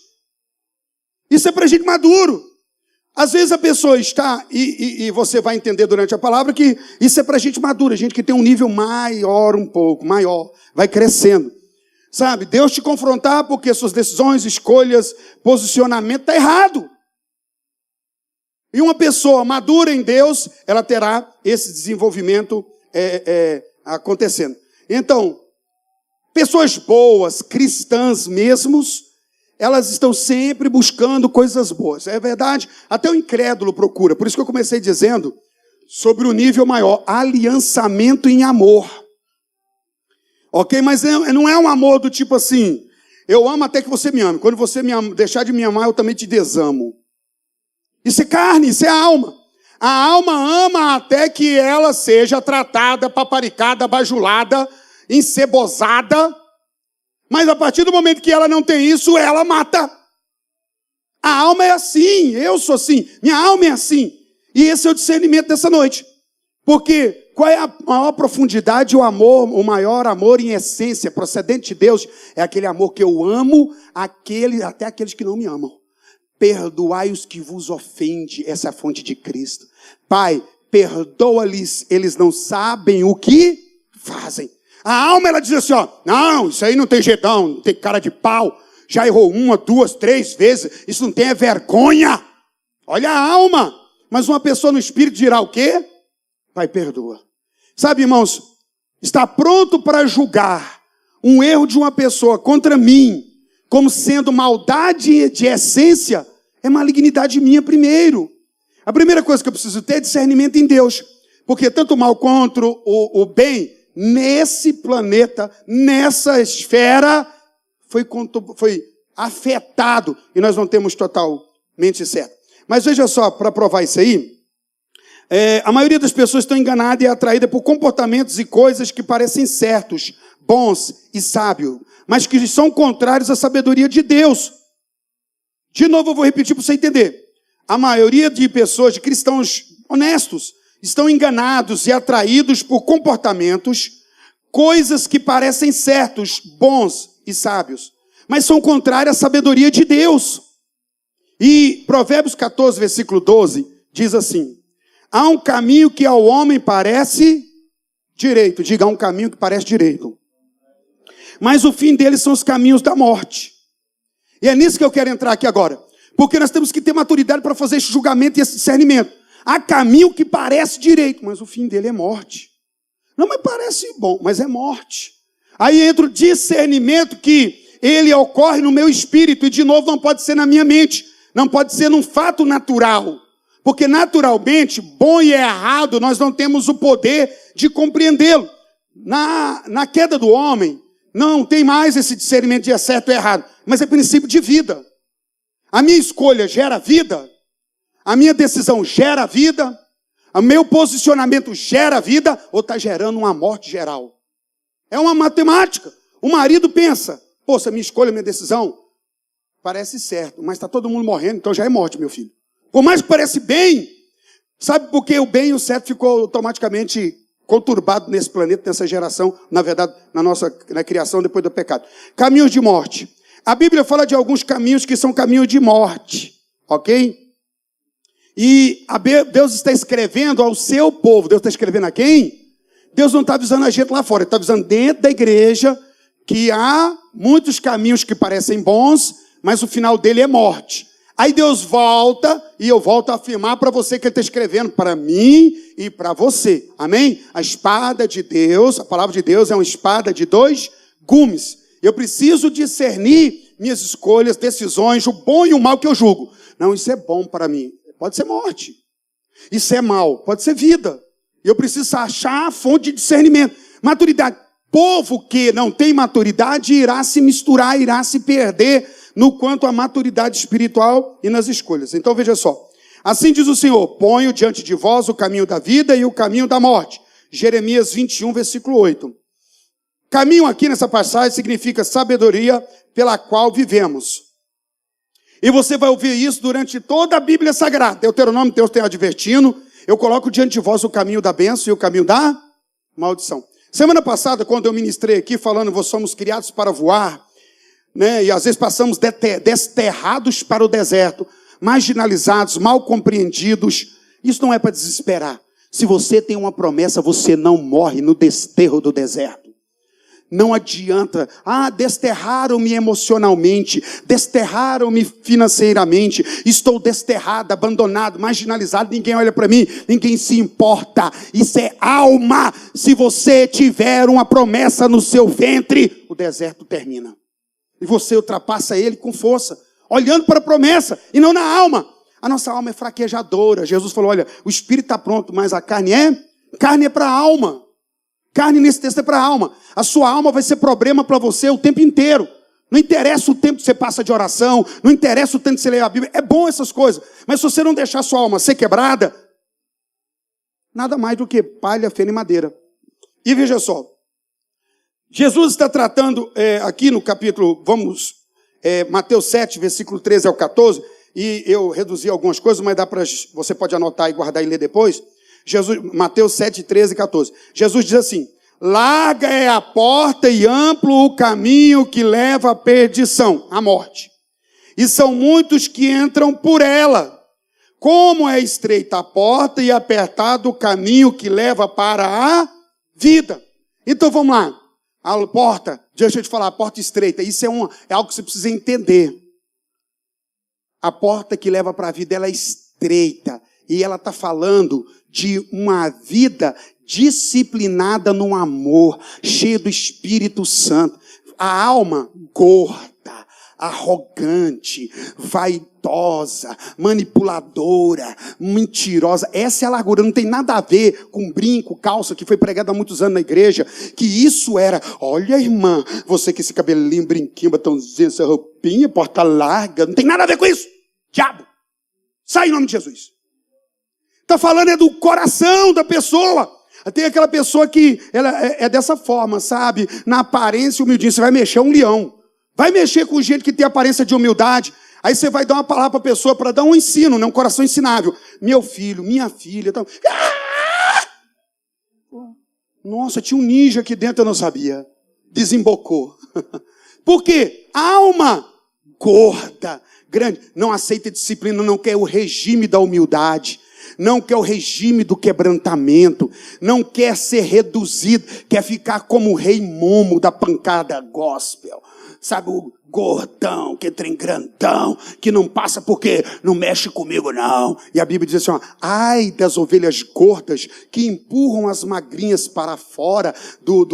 Speaker 1: Isso é para gente maduro. Às vezes a pessoa está, e você vai entender durante a palavra que isso é para gente madura, gente que tem um nível maior, um pouco maior, vai crescendo. Sabe, Deus te confrontar porque suas decisões, escolhas, posicionamento está errado. E uma pessoa madura em Deus, ela terá esse desenvolvimento acontecendo. Então, pessoas boas, cristãs mesmos, elas estão sempre buscando coisas boas. É verdade? Até o incrédulo procura. Por isso que eu comecei dizendo sobre o nível maior, aliançamento em amor. Ok? Mas não é um amor do tipo assim, eu amo até que você me ame. Quando você deixar de me amar, eu também te desamo. Isso é carne, isso é alma. A alma ama até que ela seja tratada, paparicada, bajulada, encebosada. Mas a partir do momento que ela não tem isso, ela mata. A alma é assim, eu sou assim, minha alma é assim. E esse é o discernimento dessa noite. Porque qual é a maior profundidade, o amor, o maior amor em essência, procedente de Deus, é aquele amor que eu amo até aqueles que não me amam. Perdoai os que vos ofendem, essa é a fonte de Cristo. Pai, perdoa-lhes, eles não sabem o que fazem. A alma, ela diz assim, ó, não, isso aí não tem jeitão, não tem cara de pau, já errou 1, 2, 3 vezes, isso não tem vergonha. Olha a alma. Mas uma pessoa no espírito dirá o quê? Pai, perdoa. Sabe, irmãos, está pronto para julgar um erro de uma pessoa contra mim, como sendo maldade de essência, é malignidade minha primeiro. A primeira coisa que eu preciso ter é discernimento em Deus. Porque tanto o mal quanto o bem, nesse planeta, nessa esfera, foi afetado. E nós não temos totalmente certo. Mas veja só, para provar isso aí, a maioria das pessoas estão enganadas e atraídas por comportamentos e coisas que parecem certos, bons e sábios, mas que são contrários à sabedoria de Deus. De novo, eu vou repetir para você entender. A maioria de pessoas, de cristãos honestos, estão enganados e atraídos por comportamentos, coisas que parecem certos, bons e sábios, mas são contrárias à sabedoria de Deus. E Provérbios 14, versículo 12, diz assim, há um caminho que ao homem parece direito. Diga, há um caminho que parece direito. Mas o fim deles são os caminhos da morte. E é nisso que eu quero entrar aqui agora. Porque nós temos que ter maturidade para fazer esse julgamento e esse discernimento. Há caminho que parece direito, mas o fim dele é morte. Não, mas parece bom, mas é morte. Aí entra o discernimento que ele ocorre no meu espírito e de novo não pode ser na minha mente. Não pode ser num fato natural. Porque naturalmente, bom e errado, nós não temos o poder de compreendê-lo. Na queda do homem, não tem mais esse discernimento de é certo ou errado. Mas é princípio de vida. A minha escolha gera vida. A minha decisão gera vida. O meu posicionamento gera vida. Ou está gerando uma morte geral. É uma matemática. O marido pensa, pô, se a minha escolha, minha decisão, parece certo. Mas está todo mundo morrendo, então já é morte, meu filho. Por mais que parece bem, sabe por que o bem e o certo ficou automaticamente conturbado nesse planeta, nessa geração, na verdade, na criação depois do pecado. Caminhos de morte. A Bíblia fala de alguns caminhos que são caminhos de morte, ok? E Deus está escrevendo ao seu povo. Deus está escrevendo a quem? Deus não está avisando a gente lá fora, Ele está avisando dentro da igreja que há muitos caminhos que parecem bons, mas o final dele é morte. Aí Deus volta, e eu volto a afirmar para você que Ele está escrevendo para mim e para você. Amém? A espada de Deus, a palavra de Deus é uma espada de 2 gumes. Eu preciso discernir minhas escolhas, decisões, o bom e o mal que eu julgo. Não, isso é bom para mim. Pode ser morte. Isso é mal. Pode ser vida. Eu preciso achar a fonte de discernimento. Maturidade. Povo que não tem maturidade irá se misturar, irá se perder no quanto à maturidade espiritual e nas escolhas. Então veja só. Assim diz o Senhor, ponho diante de vós o caminho da vida e o caminho da morte. Jeremias 21, versículo 8. Caminho aqui nessa passagem significa sabedoria pela qual vivemos. E você vai ouvir isso durante toda a Bíblia Sagrada. Deuteronômio, Deus tem advertindo. Eu coloco diante de vós o caminho da bênção e o caminho da maldição. Semana passada, quando eu ministrei aqui falando, nós somos criados para voar, né? E às vezes passamos desterrados para o deserto, marginalizados, mal compreendidos. Isso não é para desesperar. Se você tem uma promessa, você não morre no desterro do deserto. Não adianta. Desterraram-me emocionalmente, desterraram-me financeiramente, estou desterrado, abandonado, marginalizado, ninguém olha para mim, ninguém se importa. Isso é alma. Se você tiver uma promessa no seu ventre, o deserto termina. E você ultrapassa ele com força, olhando para a promessa e não na alma. A nossa alma é fraquejadora. Jesus falou, olha, o espírito está pronto, mas a carne é para a alma. Carne nesse texto é para a alma. A sua alma vai ser problema para você o tempo inteiro. Não interessa o tempo que você passa de oração, não interessa o tempo que você lê a Bíblia. É bom essas coisas. Mas se você não deixar a sua alma ser quebrada, nada mais do que palha, feno e madeira. E veja só. Jesus está tratando aqui no capítulo, Mateus 7, versículo 13 ao 14. E eu reduzi algumas coisas, mas você pode anotar e guardar e ler depois. Mateus 7, 13 e 14. Jesus diz assim, larga é a porta e amplo o caminho que leva à perdição, à morte. E são muitos que entram por ela. Como é estreita a porta e apertado o caminho que leva para a vida. Então vamos lá. A porta, deixa eu te falar, a porta estreita, isso é algo que você precisa entender. A porta que leva para a vida, ela é estreita. E ela está falando de uma vida disciplinada no amor, cheia do Espírito Santo. A alma gorda, arrogante, vaidosa, manipuladora, mentirosa. Essa é a largura, não tem nada a ver com brinco, calça, que foi pregado há muitos anos na igreja, que isso era, olha irmã, você com esse cabelinho, brinquinho, batomzinho, essa roupinha, porta larga, não tem nada a ver com isso. Diabo, sai em nome de Jesus. Está falando é do coração da pessoa. Tem aquela pessoa que ela é dessa forma, sabe? Na aparência humildinha, você vai mexer um leão. Vai mexer com gente que tem aparência de humildade. Aí você vai dar uma palavra para a pessoa para dar um ensino, né? Um coração ensinável. Meu filho, minha filha. Então... Nossa, tinha um ninja aqui dentro, eu não sabia. Desembocou. Por quê? Alma gorda, grande. Não aceita disciplina, não quer o regime da humildade. Não quer o regime do quebrantamento, não quer ser reduzido, quer ficar como o rei Momo da pancada gospel. Sabe, o gordão, que entra em grandão, que não passa porque não mexe comigo não. E a Bíblia diz assim, ai das ovelhas gordas que empurram as magrinhas para fora do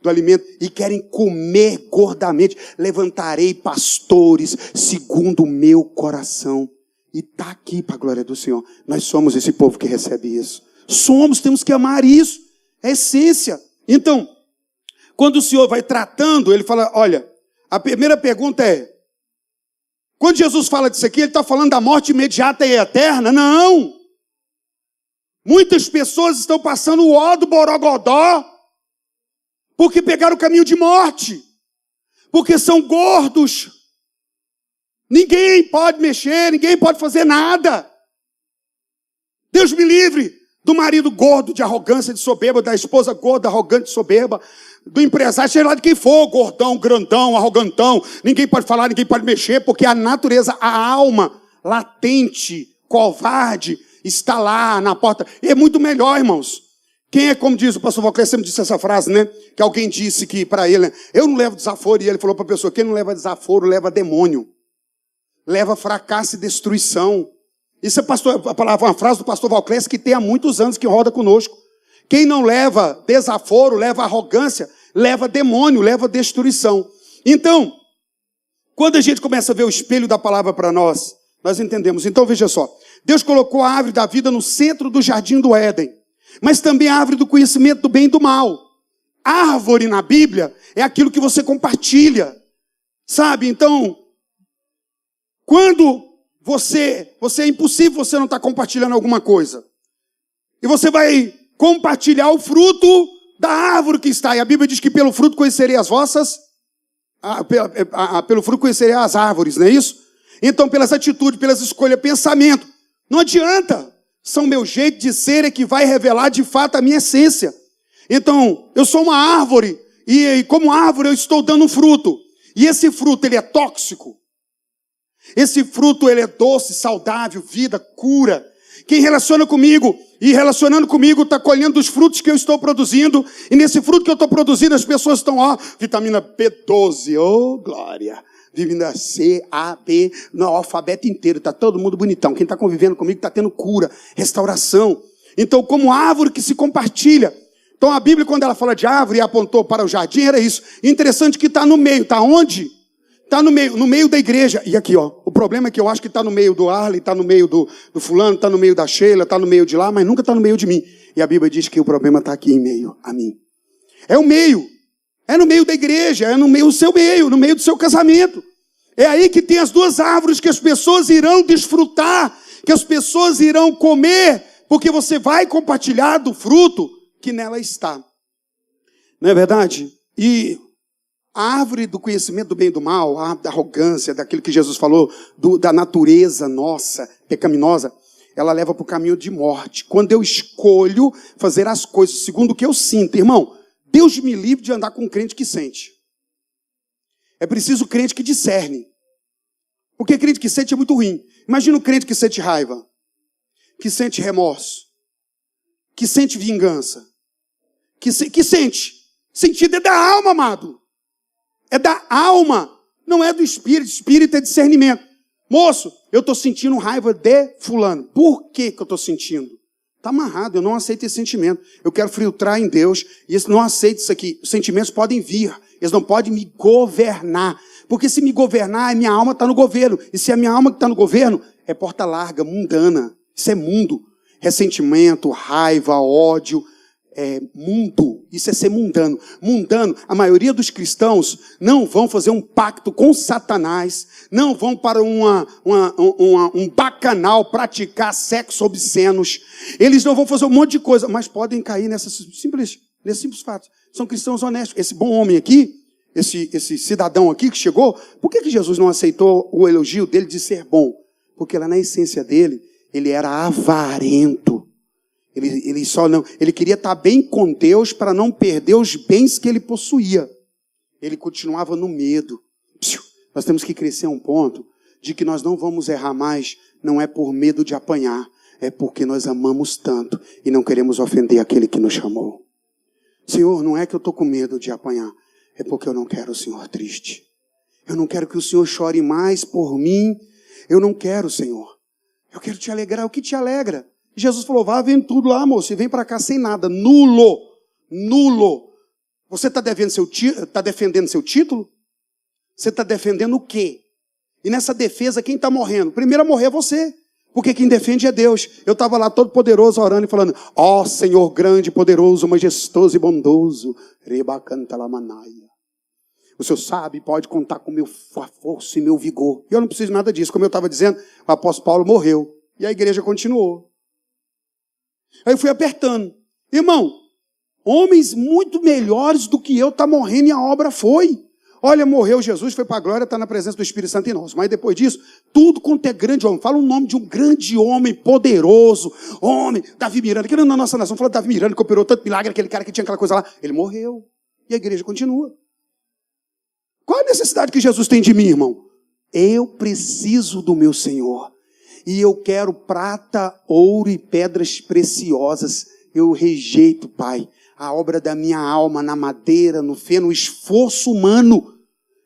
Speaker 1: alimento e querem comer gordamente. Levantarei pastores segundo o meu coração. E está aqui para a glória do Senhor. Nós somos esse povo que recebe isso. Temos que amar isso. É a essência. Então, quando o Senhor vai tratando, ele fala, olha, a primeira pergunta é, quando Jesus fala disso aqui, ele está falando da morte imediata e eterna? Não. Muitas pessoas estão passando o ó do borogodó, porque pegaram o caminho de morte, porque são gordos. Ninguém pode mexer, ninguém pode fazer nada. Deus me livre do marido gordo de arrogância, de soberba, da esposa gorda, arrogante, de soberba, do empresário, seja lá de quem for, gordão, grandão, arrogantão. Ninguém pode falar, ninguém pode mexer, porque a natureza, a alma latente, covarde, está lá na porta. E é muito melhor, irmãos. Quem é, como diz o pastor Valclés, sempre disse essa frase, né? Que alguém disse que para ele, eu não levo desaforo, e ele falou para a pessoa, quem não leva desaforo, leva demônio. Leva fracasso e destruição. Isso é uma frase do pastor Valclés que tem há muitos anos que roda conosco. Quem não leva desaforo, leva arrogância, leva demônio, leva destruição. Então, quando a gente começa a ver o espelho da palavra para nós entendemos. Então veja só, Deus colocou a árvore da vida no centro do jardim do Éden, mas também a árvore do conhecimento do bem e do mal. Árvore na Bíblia é aquilo que você compartilha. Sabe, então... Quando é impossível você não estar compartilhando alguma coisa. E você vai compartilhar o fruto da árvore que está. E a Bíblia diz que pelo fruto conhecerei as vossas... pelo fruto conhecerei as árvores, não é isso? Então, pelas atitudes, pelas escolhas, pensamento. Não adianta. São meu jeito de ser que vai revelar de fato a minha essência. Então, eu sou uma árvore. E como árvore eu estou dando um fruto. E esse fruto, ele é tóxico. Esse fruto, ele é doce, saudável, vida, cura. Quem relaciona comigo, e relacionando comigo, está colhendo os frutos que eu estou produzindo, e nesse fruto que eu estou produzindo, as pessoas estão, vitamina B12, glória, vitamina C, A, B, no alfabeto inteiro, está todo mundo bonitão, quem está convivendo comigo está tendo cura, restauração. Então, como árvore que se compartilha. Então, a Bíblia, quando ela fala de árvore e apontou para o jardim, era isso. Interessante que está no meio, está onde? Está no meio da igreja. E aqui, o problema é que eu acho que está no meio do Arley, está no meio do fulano, está no meio da Sheila, está no meio de lá, mas nunca está no meio de mim. E a Bíblia diz que o problema está aqui em meio a mim. É o meio. É no meio da igreja, é no meio do seu meio, no meio do seu casamento. É aí que tem as duas árvores que as pessoas irão desfrutar, que as pessoas irão comer, porque você vai compartilhar do fruto que nela está. Não é verdade? E a árvore do conhecimento do bem e do mal, a árvore da arrogância, daquilo que Jesus falou, da natureza nossa, pecaminosa, ela leva para o caminho de morte. Quando eu escolho fazer as coisas segundo o que eu sinto, irmão, Deus me livre de andar com um crente que sente. É preciso crente que discerne. Porque crente que sente é muito ruim. Imagina um crente que sente raiva, que sente remorso, que sente vingança, que sente. Sentido é da alma, amado. É da alma, não é do espírito. Espírito é discernimento. Moço, eu estou sentindo raiva de fulano. Por que eu estou sentindo? Está amarrado, eu não aceito esse sentimento. Eu quero filtrar em Deus e eu não aceito isso aqui. Os sentimentos podem vir, eles não podem me governar. Porque se me governar, a minha alma está no governo. E se a minha alma está no governo, é porta larga, mundana. Isso é mundo. Ressentimento, raiva, ódio, mundo. Isso é ser mundano. Mundano, a maioria dos cristãos não vão fazer um pacto com Satanás, não vão para um bacanal praticar sexo obscenos. Eles não vão fazer um monte de coisa, mas podem cair nesses simples fatos. São cristãos honestos. Esse bom homem aqui, esse cidadão aqui que chegou, por que Jesus não aceitou o elogio dele de ser bom? Porque lá na essência dele, ele era avarento. Ele queria estar bem com Deus para não perder os bens que ele possuía. Ele continuava no medo. Nós temos que crescer a um ponto de que nós não vamos errar mais, não é por medo de apanhar, é porque nós amamos tanto e não queremos ofender aquele que nos chamou. Senhor, não é que eu estou com medo de apanhar, é porque eu não quero o Senhor triste. Eu não quero que o Senhor chore mais por mim. Eu não quero, Senhor. Eu quero te alegrar. O que te alegra? Jesus falou, vá vendo tudo lá, moço, e vem para cá sem nada. Nulo. Você está defendendo seu título? Você está defendendo o quê? E nessa defesa, quem está morrendo? Primeiro a morrer é você, porque quem defende é Deus. Eu estava lá todo poderoso orando e falando, Senhor grande, poderoso, majestoso e bondoso, rebacanta la manaia. O Senhor sabe, pode contar com minha força e meu vigor. E eu não preciso de nada disso. Como eu estava dizendo, o apóstolo Paulo morreu. E a igreja continuou. Aí eu fui apertando. Irmão, homens muito melhores do que eu estão morrendo e a obra foi. Olha, morreu Jesus, foi para a glória, está na presença do Espírito Santo em nós. Mas depois disso, tudo quanto é grande homem. Fala o nome de um grande homem poderoso. Homem, Davi Miranda. Que na nossa nação fala Davi Miranda, que operou tanto milagre, aquele cara que tinha aquela coisa lá. Ele morreu. E a igreja continua. Qual a necessidade que Jesus tem de mim, irmão? Eu preciso do meu Senhor. E eu quero prata, ouro e pedras preciosas. Eu rejeito, Pai, a obra da minha alma na madeira, no feno, no esforço humano.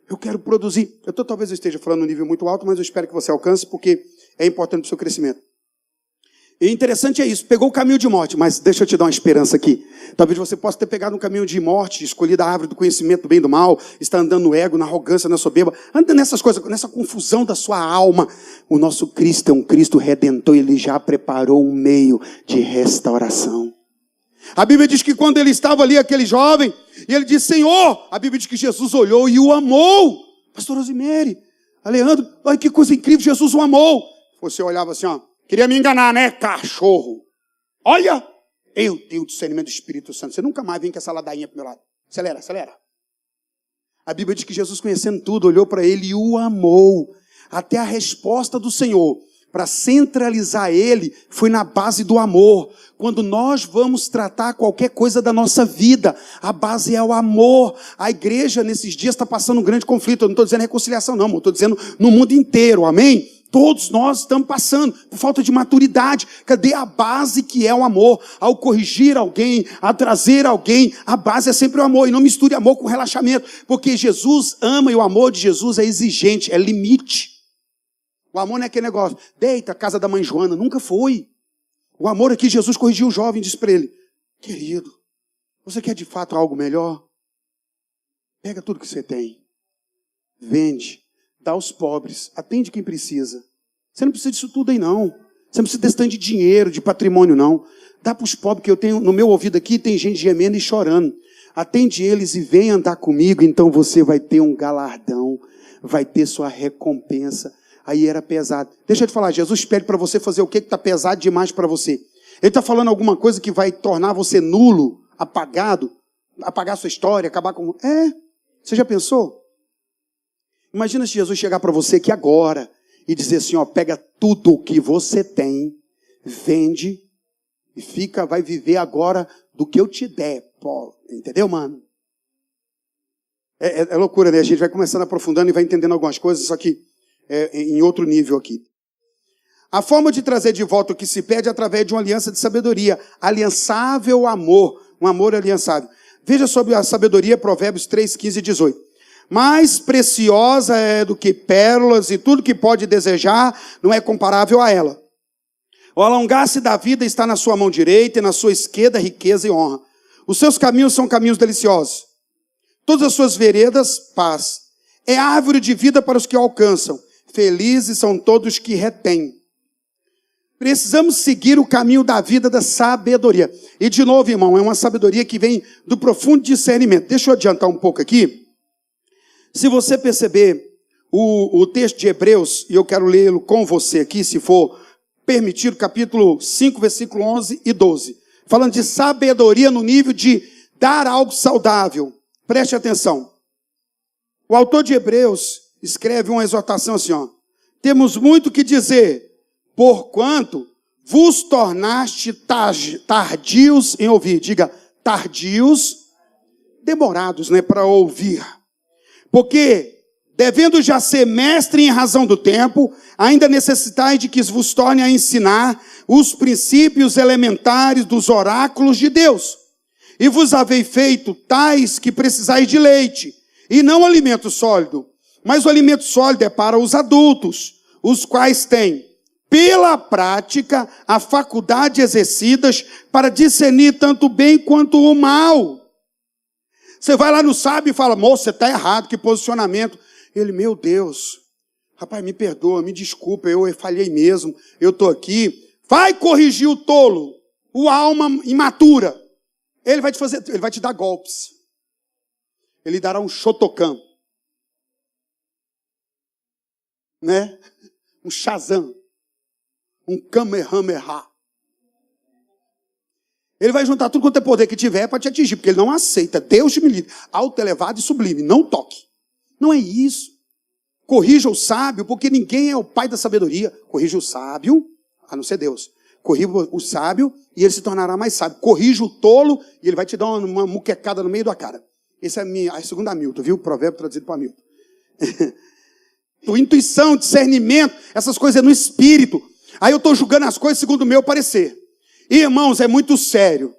Speaker 1: Eu quero produzir. Talvez eu esteja falando um nível muito alto, mas eu espero que você alcance, porque é importante para o seu crescimento. E interessante é isso, pegou o caminho de morte, mas deixa eu te dar uma esperança aqui. Talvez você possa ter pegado um caminho de morte, escolhido a árvore do conhecimento do bem e do mal, está andando no ego, na arrogância, na soberba, anda nessas coisas, nessa confusão da sua alma. O nosso Cristo é um Cristo redentor, ele já preparou um meio de restauração. A Bíblia diz que quando ele estava ali, aquele jovem, e ele disse, Senhor, a Bíblia diz que Jesus olhou e o amou. Pastor Rosemary, Leandro, olha que coisa incrível, Jesus o amou. Você olhava assim, queria me enganar, né, cachorro? Olha, eu tenho o discernimento do Espírito Santo. Você nunca mais vem com essa ladainha pro meu lado. Acelera. A Bíblia diz que Jesus, conhecendo tudo, olhou para ele e o amou. Até a resposta do Senhor para centralizar ele foi na base do amor. Quando nós vamos tratar qualquer coisa da nossa vida, a base é o amor. A igreja nesses dias está passando um grande conflito. Eu não estou dizendo reconciliação não, estou dizendo no mundo inteiro, amém? Todos nós estamos passando por falta de maturidade. Cadê a base que é o amor? Ao corrigir alguém, a trazer alguém, a base é sempre o amor. E não misture amor com relaxamento, porque Jesus ama e o amor de Jesus é exigente, é limite. O amor não é aquele negócio, deita a casa da mãe Joana, nunca foi. O amor é que Jesus corrigiu o jovem e disse para ele, querido, você quer de fato algo melhor? Pega tudo que você tem, vende, dá aos pobres, atende quem precisa. Você não precisa disso tudo aí não. Você não precisa desse tanto de dinheiro, de patrimônio não. Dá para os pobres, que eu tenho no meu ouvido aqui, tem gente gemendo e chorando. Atende eles e vem andar comigo, então você vai ter um galardão, vai ter sua recompensa. Aí era pesado. Deixa eu te falar, Jesus pede para você fazer o que está pesado demais para você. Ele está falando alguma coisa que vai tornar você nulo, apagado, apagar sua história, acabar com... Você já pensou? Imagina se Jesus chegar para você aqui agora e dizer assim, ó, pega tudo o que você tem, vende e vai viver agora do que eu te der. Pô, entendeu, mano? É loucura, né? A gente vai começando aprofundando e vai entendendo algumas coisas, só que em outro nível aqui. A forma de trazer de volta o que se perde é através de uma aliança de sabedoria. Aliançável amor. Um amor aliançável. Veja sobre a sabedoria, Provérbios 3, 15 e 18. Mais preciosa é do que pérolas, e tudo que pode desejar não é comparável a ela. O alongar-se da vida está na sua mão direita, e na sua esquerda riqueza e honra. Os seus caminhos são caminhos deliciosos. Todas as suas veredas, paz. É árvore de vida para os que o alcançam. Felizes são todos que retêm. Precisamos seguir o caminho da vida da sabedoria. E de novo, irmão, é uma sabedoria que vem do profundo discernimento. Deixa eu adiantar um pouco aqui. Se você perceber o texto de Hebreus, e eu quero lê-lo com você aqui, se for permitido, capítulo 5, versículo 11 e 12. Falando de sabedoria no nível de dar algo saudável. Preste atenção. O autor de Hebreus escreve uma exortação assim, ó. Temos muito que dizer, porquanto vos tornaste tardios em ouvir. Diga, tardios, demorados, né, para ouvir. Porque, devendo já ser mestre em razão do tempo, ainda necessitais de que vos torne a ensinar os princípios elementares dos oráculos de Deus. E vos havei feito tais que precisais de leite, e não alimento sólido. Mas o alimento sólido é para os adultos, os quais têm, pela prática, a faculdade exercidas para discernir tanto o bem quanto o mal. Você vai lá no sábio e fala, moço, você está errado, que posicionamento. Ele, meu Deus, rapaz, me perdoa, me desculpa, eu falhei mesmo, eu estou aqui. Vai corrigir o tolo, o alma imatura. Ele vai te dar golpes. Ele dará um Shotokan. Né? Um Shazam. Um Kamehameha. Ele vai juntar tudo quanto é poder que tiver para te atingir, porque ele não aceita. Deus te me livre. Alto, elevado e sublime. Não toque. Não é isso. Corrija o sábio, porque ninguém é o pai da sabedoria. Corrija o sábio, a não ser Deus. Corrija o sábio e ele se tornará mais sábio. Corrija o tolo e ele vai te dar uma muquecada no meio da cara. Essa é a segunda Milton, viu? Provérbio traduzido para Milton. Intuição, discernimento, essas coisas é no espírito. Aí eu estou julgando as coisas segundo o meu parecer. E, irmãos, é muito sério.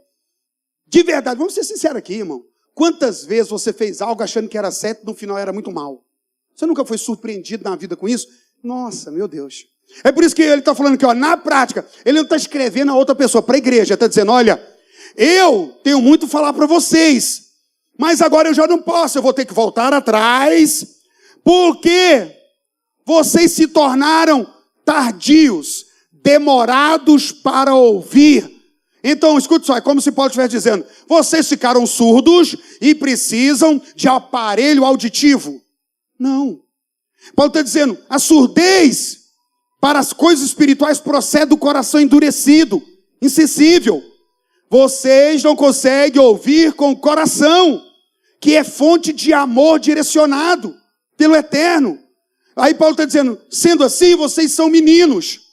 Speaker 1: De verdade, vamos ser sinceros aqui, irmão. Quantas vezes você fez algo achando que era certo e no final era muito mal? Você nunca foi surpreendido na vida com isso? Nossa, meu Deus. É por isso que ele está falando que, ó, na prática, ele não está escrevendo a outra pessoa, para a igreja, está dizendo, olha, eu tenho muito a falar para vocês, mas agora eu já não posso, eu vou ter que voltar atrás, porque vocês se tornaram tardios, demorados para ouvir. Então, escute só, é como se Paulo estivesse dizendo, vocês ficaram surdos e precisam de aparelho auditivo. Não. Paulo está dizendo, a surdez para as coisas espirituais procede do coração endurecido, insensível. Vocês não conseguem ouvir com o coração, que é fonte de amor direcionado pelo Eterno. Aí Paulo está dizendo, sendo assim, vocês são meninos.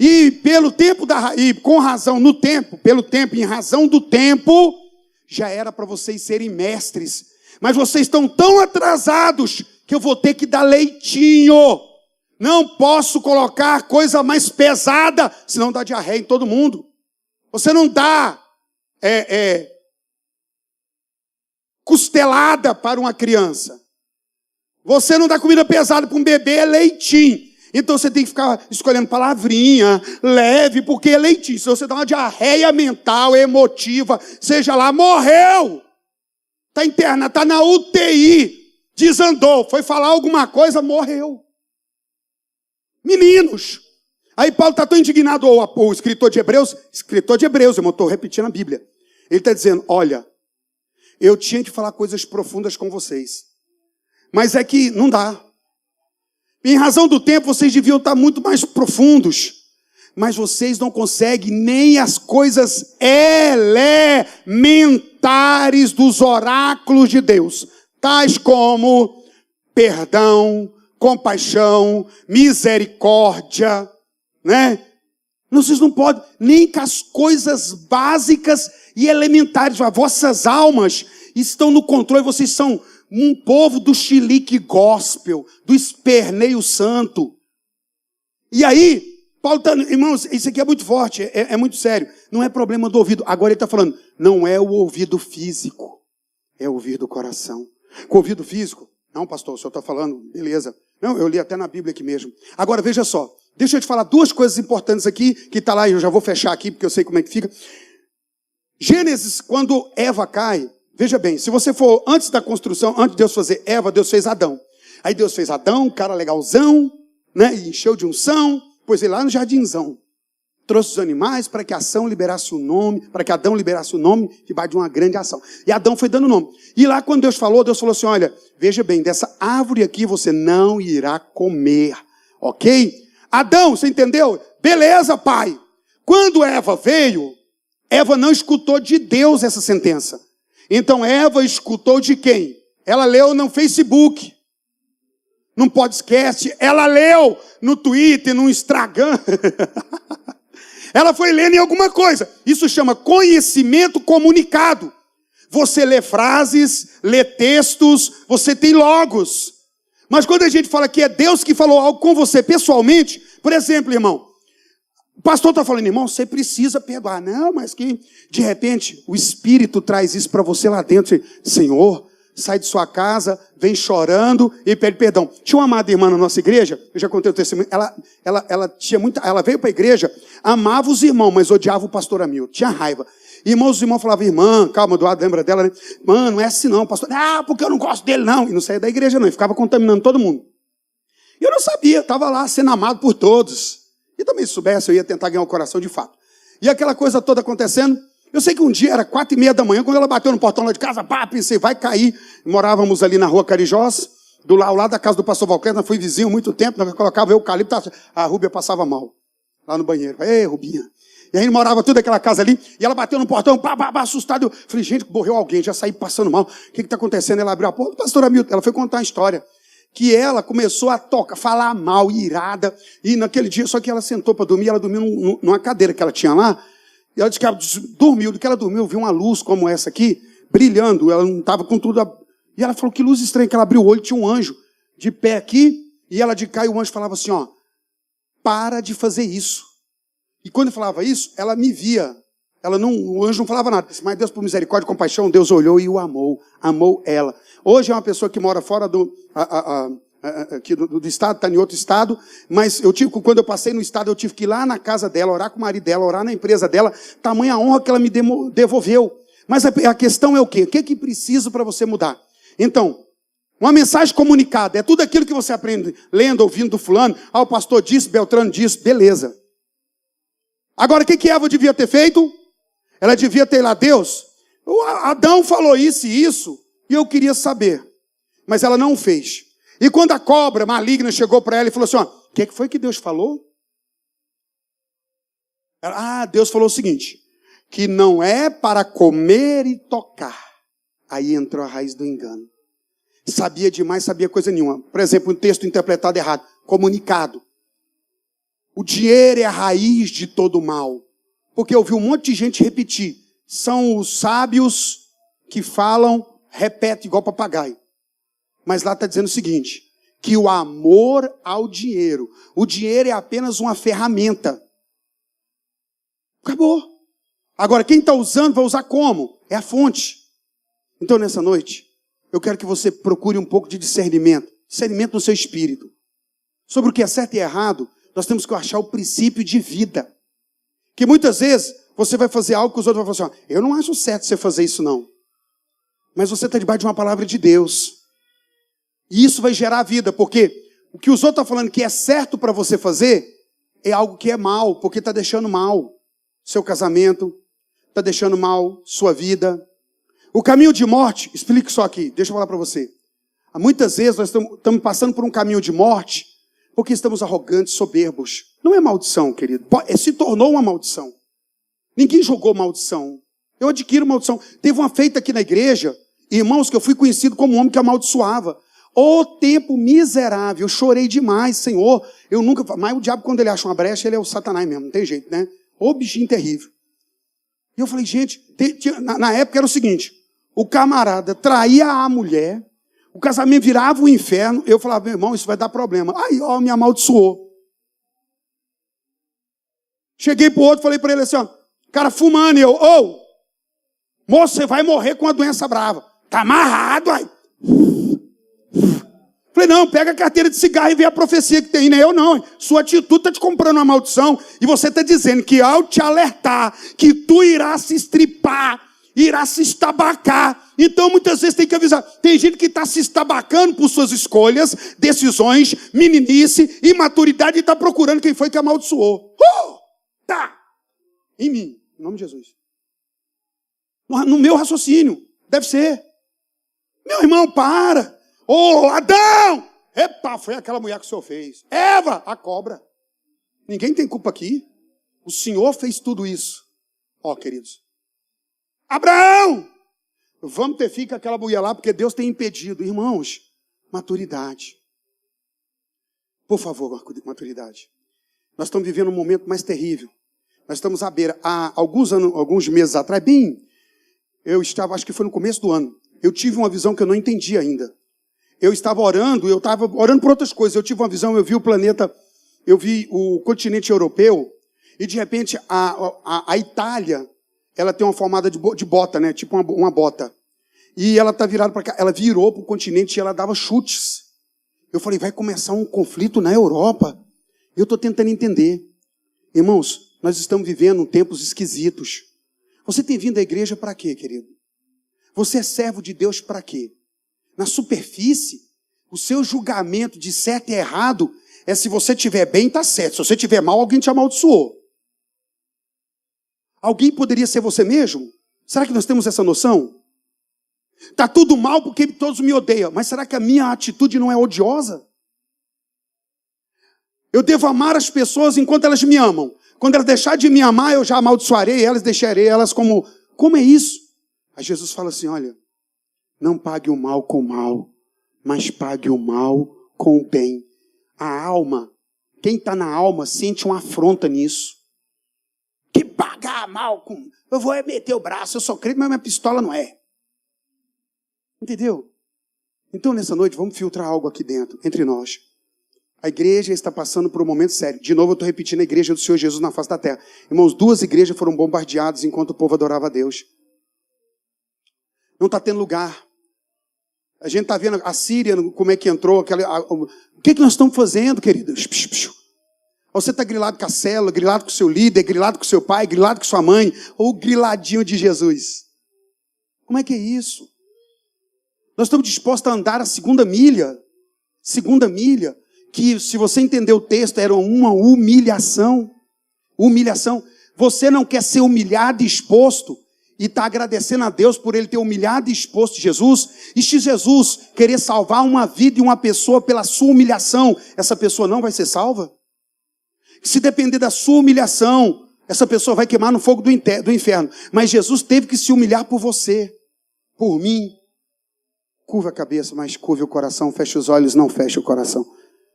Speaker 1: E pelo tempo e com razão no tempo, pelo tempo, em razão do tempo, já era para vocês serem mestres. Mas vocês estão tão atrasados que eu vou ter que dar leitinho. Não posso colocar coisa mais pesada, senão dá diarreia em todo mundo. Você não dá costelada para uma criança. Você não dá comida pesada para um bebê, é leitinho. Então você tem que ficar escolhendo palavrinha, leve, porque é leitinho. Se você dá uma diarreia mental, emotiva, seja lá, morreu. Está internado, está na UTI, desandou, foi falar alguma coisa, morreu. Meninos. Aí Paulo está tão indignado, o escritor de Hebreus, irmão, estou repetindo a Bíblia. Ele está dizendo, olha, eu tinha que falar coisas profundas com vocês, mas é que não dá. Em razão do tempo, vocês deviam estar muito mais profundos, mas vocês não conseguem nem as coisas elementares dos oráculos de Deus, tais como perdão, compaixão, misericórdia, né? Vocês não podem, nem com as coisas básicas e elementares. As vossas almas estão no controle, vocês são um povo do chilique gospel, do esperneio santo. E aí, Paulo está, irmãos, isso aqui é muito forte, é muito sério. Não é problema do ouvido. Agora ele está falando, não é o ouvido físico, é o ouvido do coração. Com o ouvido físico, não, pastor, o senhor está falando, beleza. Não, eu li até na Bíblia aqui mesmo. Agora, veja só, deixa eu te falar duas coisas importantes aqui, que está lá, e eu já vou fechar aqui, porque eu sei como é que fica. Gênesis, quando Eva cai, veja bem, se você for antes da construção, antes de Deus fazer Eva, Deus fez Adão. Aí Deus fez Adão, cara legalzão, né? E encheu de unção, pôs ele lá no jardinzão. Trouxe os animais para que Adão liberasse o nome, debaixo de uma grande ação. E Adão foi dando nome. E lá quando Deus falou assim, olha, veja bem, dessa árvore aqui você não irá comer, ok? Adão, você entendeu? Beleza, pai. Quando Eva veio, Eva não escutou de Deus essa sentença. Então Eva escutou de quem? Ela leu no Facebook, num podcast, ela leu no Twitter, no Instagram. Ela foi lendo em alguma coisa. Isso chama conhecimento comunicado. Você lê frases, lê textos, você tem logos. Mas quando a gente fala que é Deus que falou algo com você pessoalmente, por exemplo, irmão, o pastor está falando, irmão, você precisa perdoar. Não, mas que de repente o Espírito traz isso para você lá dentro. Senhor, sai de sua casa, vem chorando e pede perdão. Tinha uma amada irmã na nossa igreja, eu já contei o testemunho, ela veio para a igreja, amava os irmãos, mas odiava o pastor Hamilton, tinha raiva. Irmãos, os irmãos falavam, irmã, calma, Eduardo, lembra dela, né? Mano, não é assim não, pastor. Ah, porque eu não gosto dele não. E não saía da igreja não, e ficava contaminando todo mundo. E eu não sabia, estava lá sendo amado por todos. E também se soubesse, eu ia tentar ganhar o coração de fato. E aquela coisa toda acontecendo, eu sei que um dia era 4:30 da manhã, quando ela bateu no portão lá de casa, pá, pensei, vai cair. Morávamos ali na rua Carijós, ao lado da casa do pastor Valquer, nós fui vizinho muito tempo, nós colocava eucalipto, a Rúbia passava mal, lá no banheiro. Ei, Rubinha. E aí morava tudo aquela casa ali, e ela bateu no portão, assustado. Eu falei, gente, morreu alguém, já saí passando mal. O que está acontecendo? Ela abriu a porta, pastor Hamilton, ela foi contar uma história. Que ela começou a falar mal, irada, e naquele dia, só que ela sentou para dormir, ela dormiu numa cadeira que ela tinha lá, e ela disse que ela dormiu, do que ela dormiu, viu uma luz como essa aqui, brilhando, ela não estava com tudo, e ela falou, que luz estranha, que ela abriu o olho, tinha um anjo de pé aqui, e ela de cá, e o anjo falava assim, ó, para de fazer isso. E quando eu falava isso, ela me via, o anjo não falava nada, mas Deus por misericórdia e compaixão, Deus olhou e o amou ela. Hoje é uma pessoa que mora fora aqui do estado, está em outro estado, mas quando eu passei no estado, eu tive que ir lá na casa dela, orar com o marido dela, orar na empresa dela, tamanha honra que ela me devolveu. Mas a questão é o quê? O que é que precisa para você mudar? Então, uma mensagem comunicada, é tudo aquilo que você aprende, lendo, ouvindo do fulano, o pastor disse, Beltrano disse, beleza. Agora, o que Eva devia ter feito? Ela devia ter lá, Deus, Adão falou isso e isso, e eu queria saber. Mas ela não fez. E quando a cobra maligna chegou para ela e falou assim, ó, o que foi que Deus falou? Deus falou o seguinte, que não é para comer e tocar. Aí entrou a raiz do engano. Sabia demais, sabia coisa nenhuma. Por exemplo, um texto interpretado errado, comunicado. O dinheiro é a raiz de todo mal. Porque eu vi um monte de gente repetir. São os sábios que falam, repetem igual papagaio. Mas lá está dizendo o seguinte, que o amor ao dinheiro. O dinheiro é apenas uma ferramenta. Acabou. Agora, quem está usando, vai usar como? É a fonte. Então, nessa noite, eu quero que você procure um pouco de discernimento. Discernimento no seu espírito. Sobre o que é certo e errado, nós temos que achar o princípio de vida. Que muitas vezes, você vai fazer algo que os outros vão falar assim, eu não acho certo você fazer isso não. Mas você está debaixo de uma palavra de Deus. E isso vai gerar vida, porque o que os outros estão falando que é certo para você fazer, é algo que é mal, porque está deixando mal seu casamento, está deixando mal sua vida. O caminho de morte, explique só aqui, deixa eu falar para você. Muitas vezes nós estamos passando por um caminho de morte, porque estamos arrogantes, soberbos. Não é maldição, querido, se tornou uma maldição. Ninguém jogou maldição. Eu adquiro maldição. Teve uma feita aqui na igreja, irmãos, que eu fui conhecido como um homem que amaldiçoava. Ô tempo miserável, eu chorei demais, Senhor. Eu nunca. Mas o diabo, quando ele acha uma brecha, ele é o Satanás mesmo, não tem jeito, né? Ô bichinho terrível. E eu falei, gente, na época era o seguinte: o camarada traía a mulher, o casamento virava um inferno. Eu falava, meu irmão, isso vai dar problema. Aí, ó, me amaldiçoou. Cheguei pro outro, falei para ele assim, ó, cara fumando, e eu, moço, você vai morrer com uma doença brava. Tá amarrado, aí. Falei, não, pega a carteira de cigarro e vê a profecia que tem, né? Eu não, sua atitude está te comprando uma maldição, e você está dizendo que ao te alertar, que tu irás se estripar, irás se estabacar. Então, muitas vezes tem que avisar. Tem gente que está se estabacando por suas escolhas, decisões, meninice, imaturidade, e está procurando quem foi que amaldiçoou. Tá! Em mim, em nome de Jesus. No meu raciocínio, deve ser. Meu irmão, para! Ô, Adão! Epa, foi aquela mulher que o senhor fez. Eva, a cobra. Ninguém tem culpa aqui. O Senhor fez tudo isso. Ó, queridos. Abraão! Vamos ter filho com aquela mulher lá, porque Deus tem impedido. Irmãos, maturidade. Por favor, maturidade. Nós estamos vivendo um momento mais terrível. Nós estamos à beira. Há alguns meses atrás, eu estava, acho que foi no começo do ano, eu tive uma visão que eu não entendi ainda. Eu estava orando por outras coisas. Eu tive uma visão, eu vi o planeta, eu vi o continente europeu, e de repente a Itália, ela tem uma formada de bota, né? Tipo uma bota. E ela está virada para cá, ela virou para o continente e ela dava chutes. Eu falei, vai começar um conflito na Europa? Eu estou tentando entender. Irmãos, nós estamos vivendo tempos esquisitos. Você tem vindo à igreja para quê, querido? Você é servo de Deus para quê? Na superfície, o seu julgamento de certo e errado é se você estiver bem, está certo. Se você estiver mal, alguém te amaldiçoou. Alguém poderia ser você mesmo? Será que nós temos essa noção? Está tudo mal porque todos me odeiam. Mas será que a minha atitude não é odiosa? Eu devo amar as pessoas enquanto elas me amam. Quando elas deixarem de me amar, eu já amaldiçoarei elas, deixarei elas como... Como é isso? Aí Jesus fala assim, olha, não pague o mal com o mal, mas pague o mal com o bem. A alma, quem está na alma sente uma afronta nisso. Que pagar mal com... Eu vou meter o braço, eu sou crente, mas minha pistola não é. Entendeu? Então, nessa noite, vamos filtrar algo aqui dentro, entre nós. A igreja está passando por um momento sério. De novo, eu estou repetindo a igreja do Senhor Jesus na face da terra. Irmãos, 2 igrejas foram bombardeadas enquanto o povo adorava a Deus. Não está tendo lugar. A gente está vendo a Síria, como é que entrou. O que nós estamos fazendo, querido? Você está grilado com a célula, grilado com o seu líder, grilado com o seu pai, grilado com sua mãe, ou griladinho de Jesus? Como é que é isso? Nós estamos dispostos a andar a segunda milha, que, se você entender o texto, era uma humilhação. Humilhação. Você não quer ser humilhado e exposto, e está agradecendo a Deus por Ele ter humilhado e exposto Jesus, e se Jesus querer salvar uma vida e uma pessoa pela sua humilhação, essa pessoa não vai ser salva? Se depender da sua humilhação, essa pessoa vai queimar no fogo do inferno. Mas Jesus teve que se humilhar por você, por mim. Curva a cabeça, mas curve o coração, feche os olhos, não feche o coração.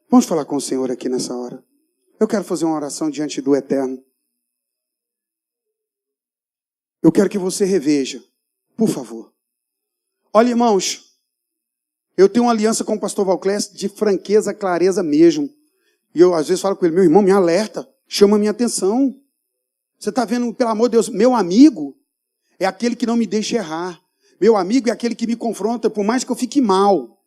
Speaker 1: Vamos falar com o Senhor aqui nessa hora. Eu quero fazer uma oração diante do Eterno. Eu quero que você reveja, por favor. Olha, irmãos, Eu tenho uma aliança com o pastor Valclés de franqueza, clareza mesmo. E eu, às vezes, falo com ele, meu irmão, me alerta, chama a minha atenção. Você está vendo, pelo amor de Deus, meu amigo é aquele que não me deixa errar. Meu amigo é aquele que me confronta, por mais que eu fique mal.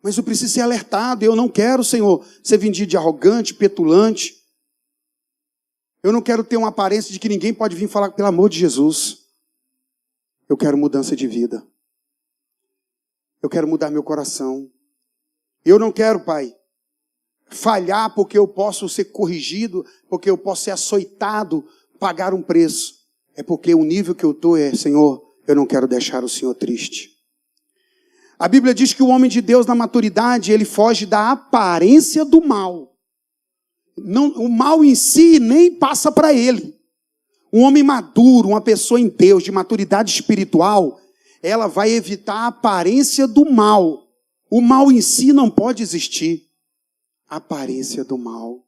Speaker 1: Mas eu preciso ser alertado. Eu não quero, Senhor, ser vendido de arrogante, petulante. Eu não quero ter uma aparência de que ninguém pode vir falar, pelo amor de Jesus. Eu quero mudança de vida. Eu quero mudar meu coração. Eu não quero, Pai, falhar porque eu posso ser corrigido, porque eu posso ser açoitado, pagar um preço. É porque o nível que eu estou é, Senhor, eu não quero deixar o Senhor triste. A Bíblia diz que o homem de Deus na maturidade, ele foge da aparência do mal. Não, o mal em si nem passa para ele. Um homem maduro, uma pessoa em Deus, de maturidade espiritual, ela vai evitar a aparência do mal. O mal em si não pode existir. A aparência do mal.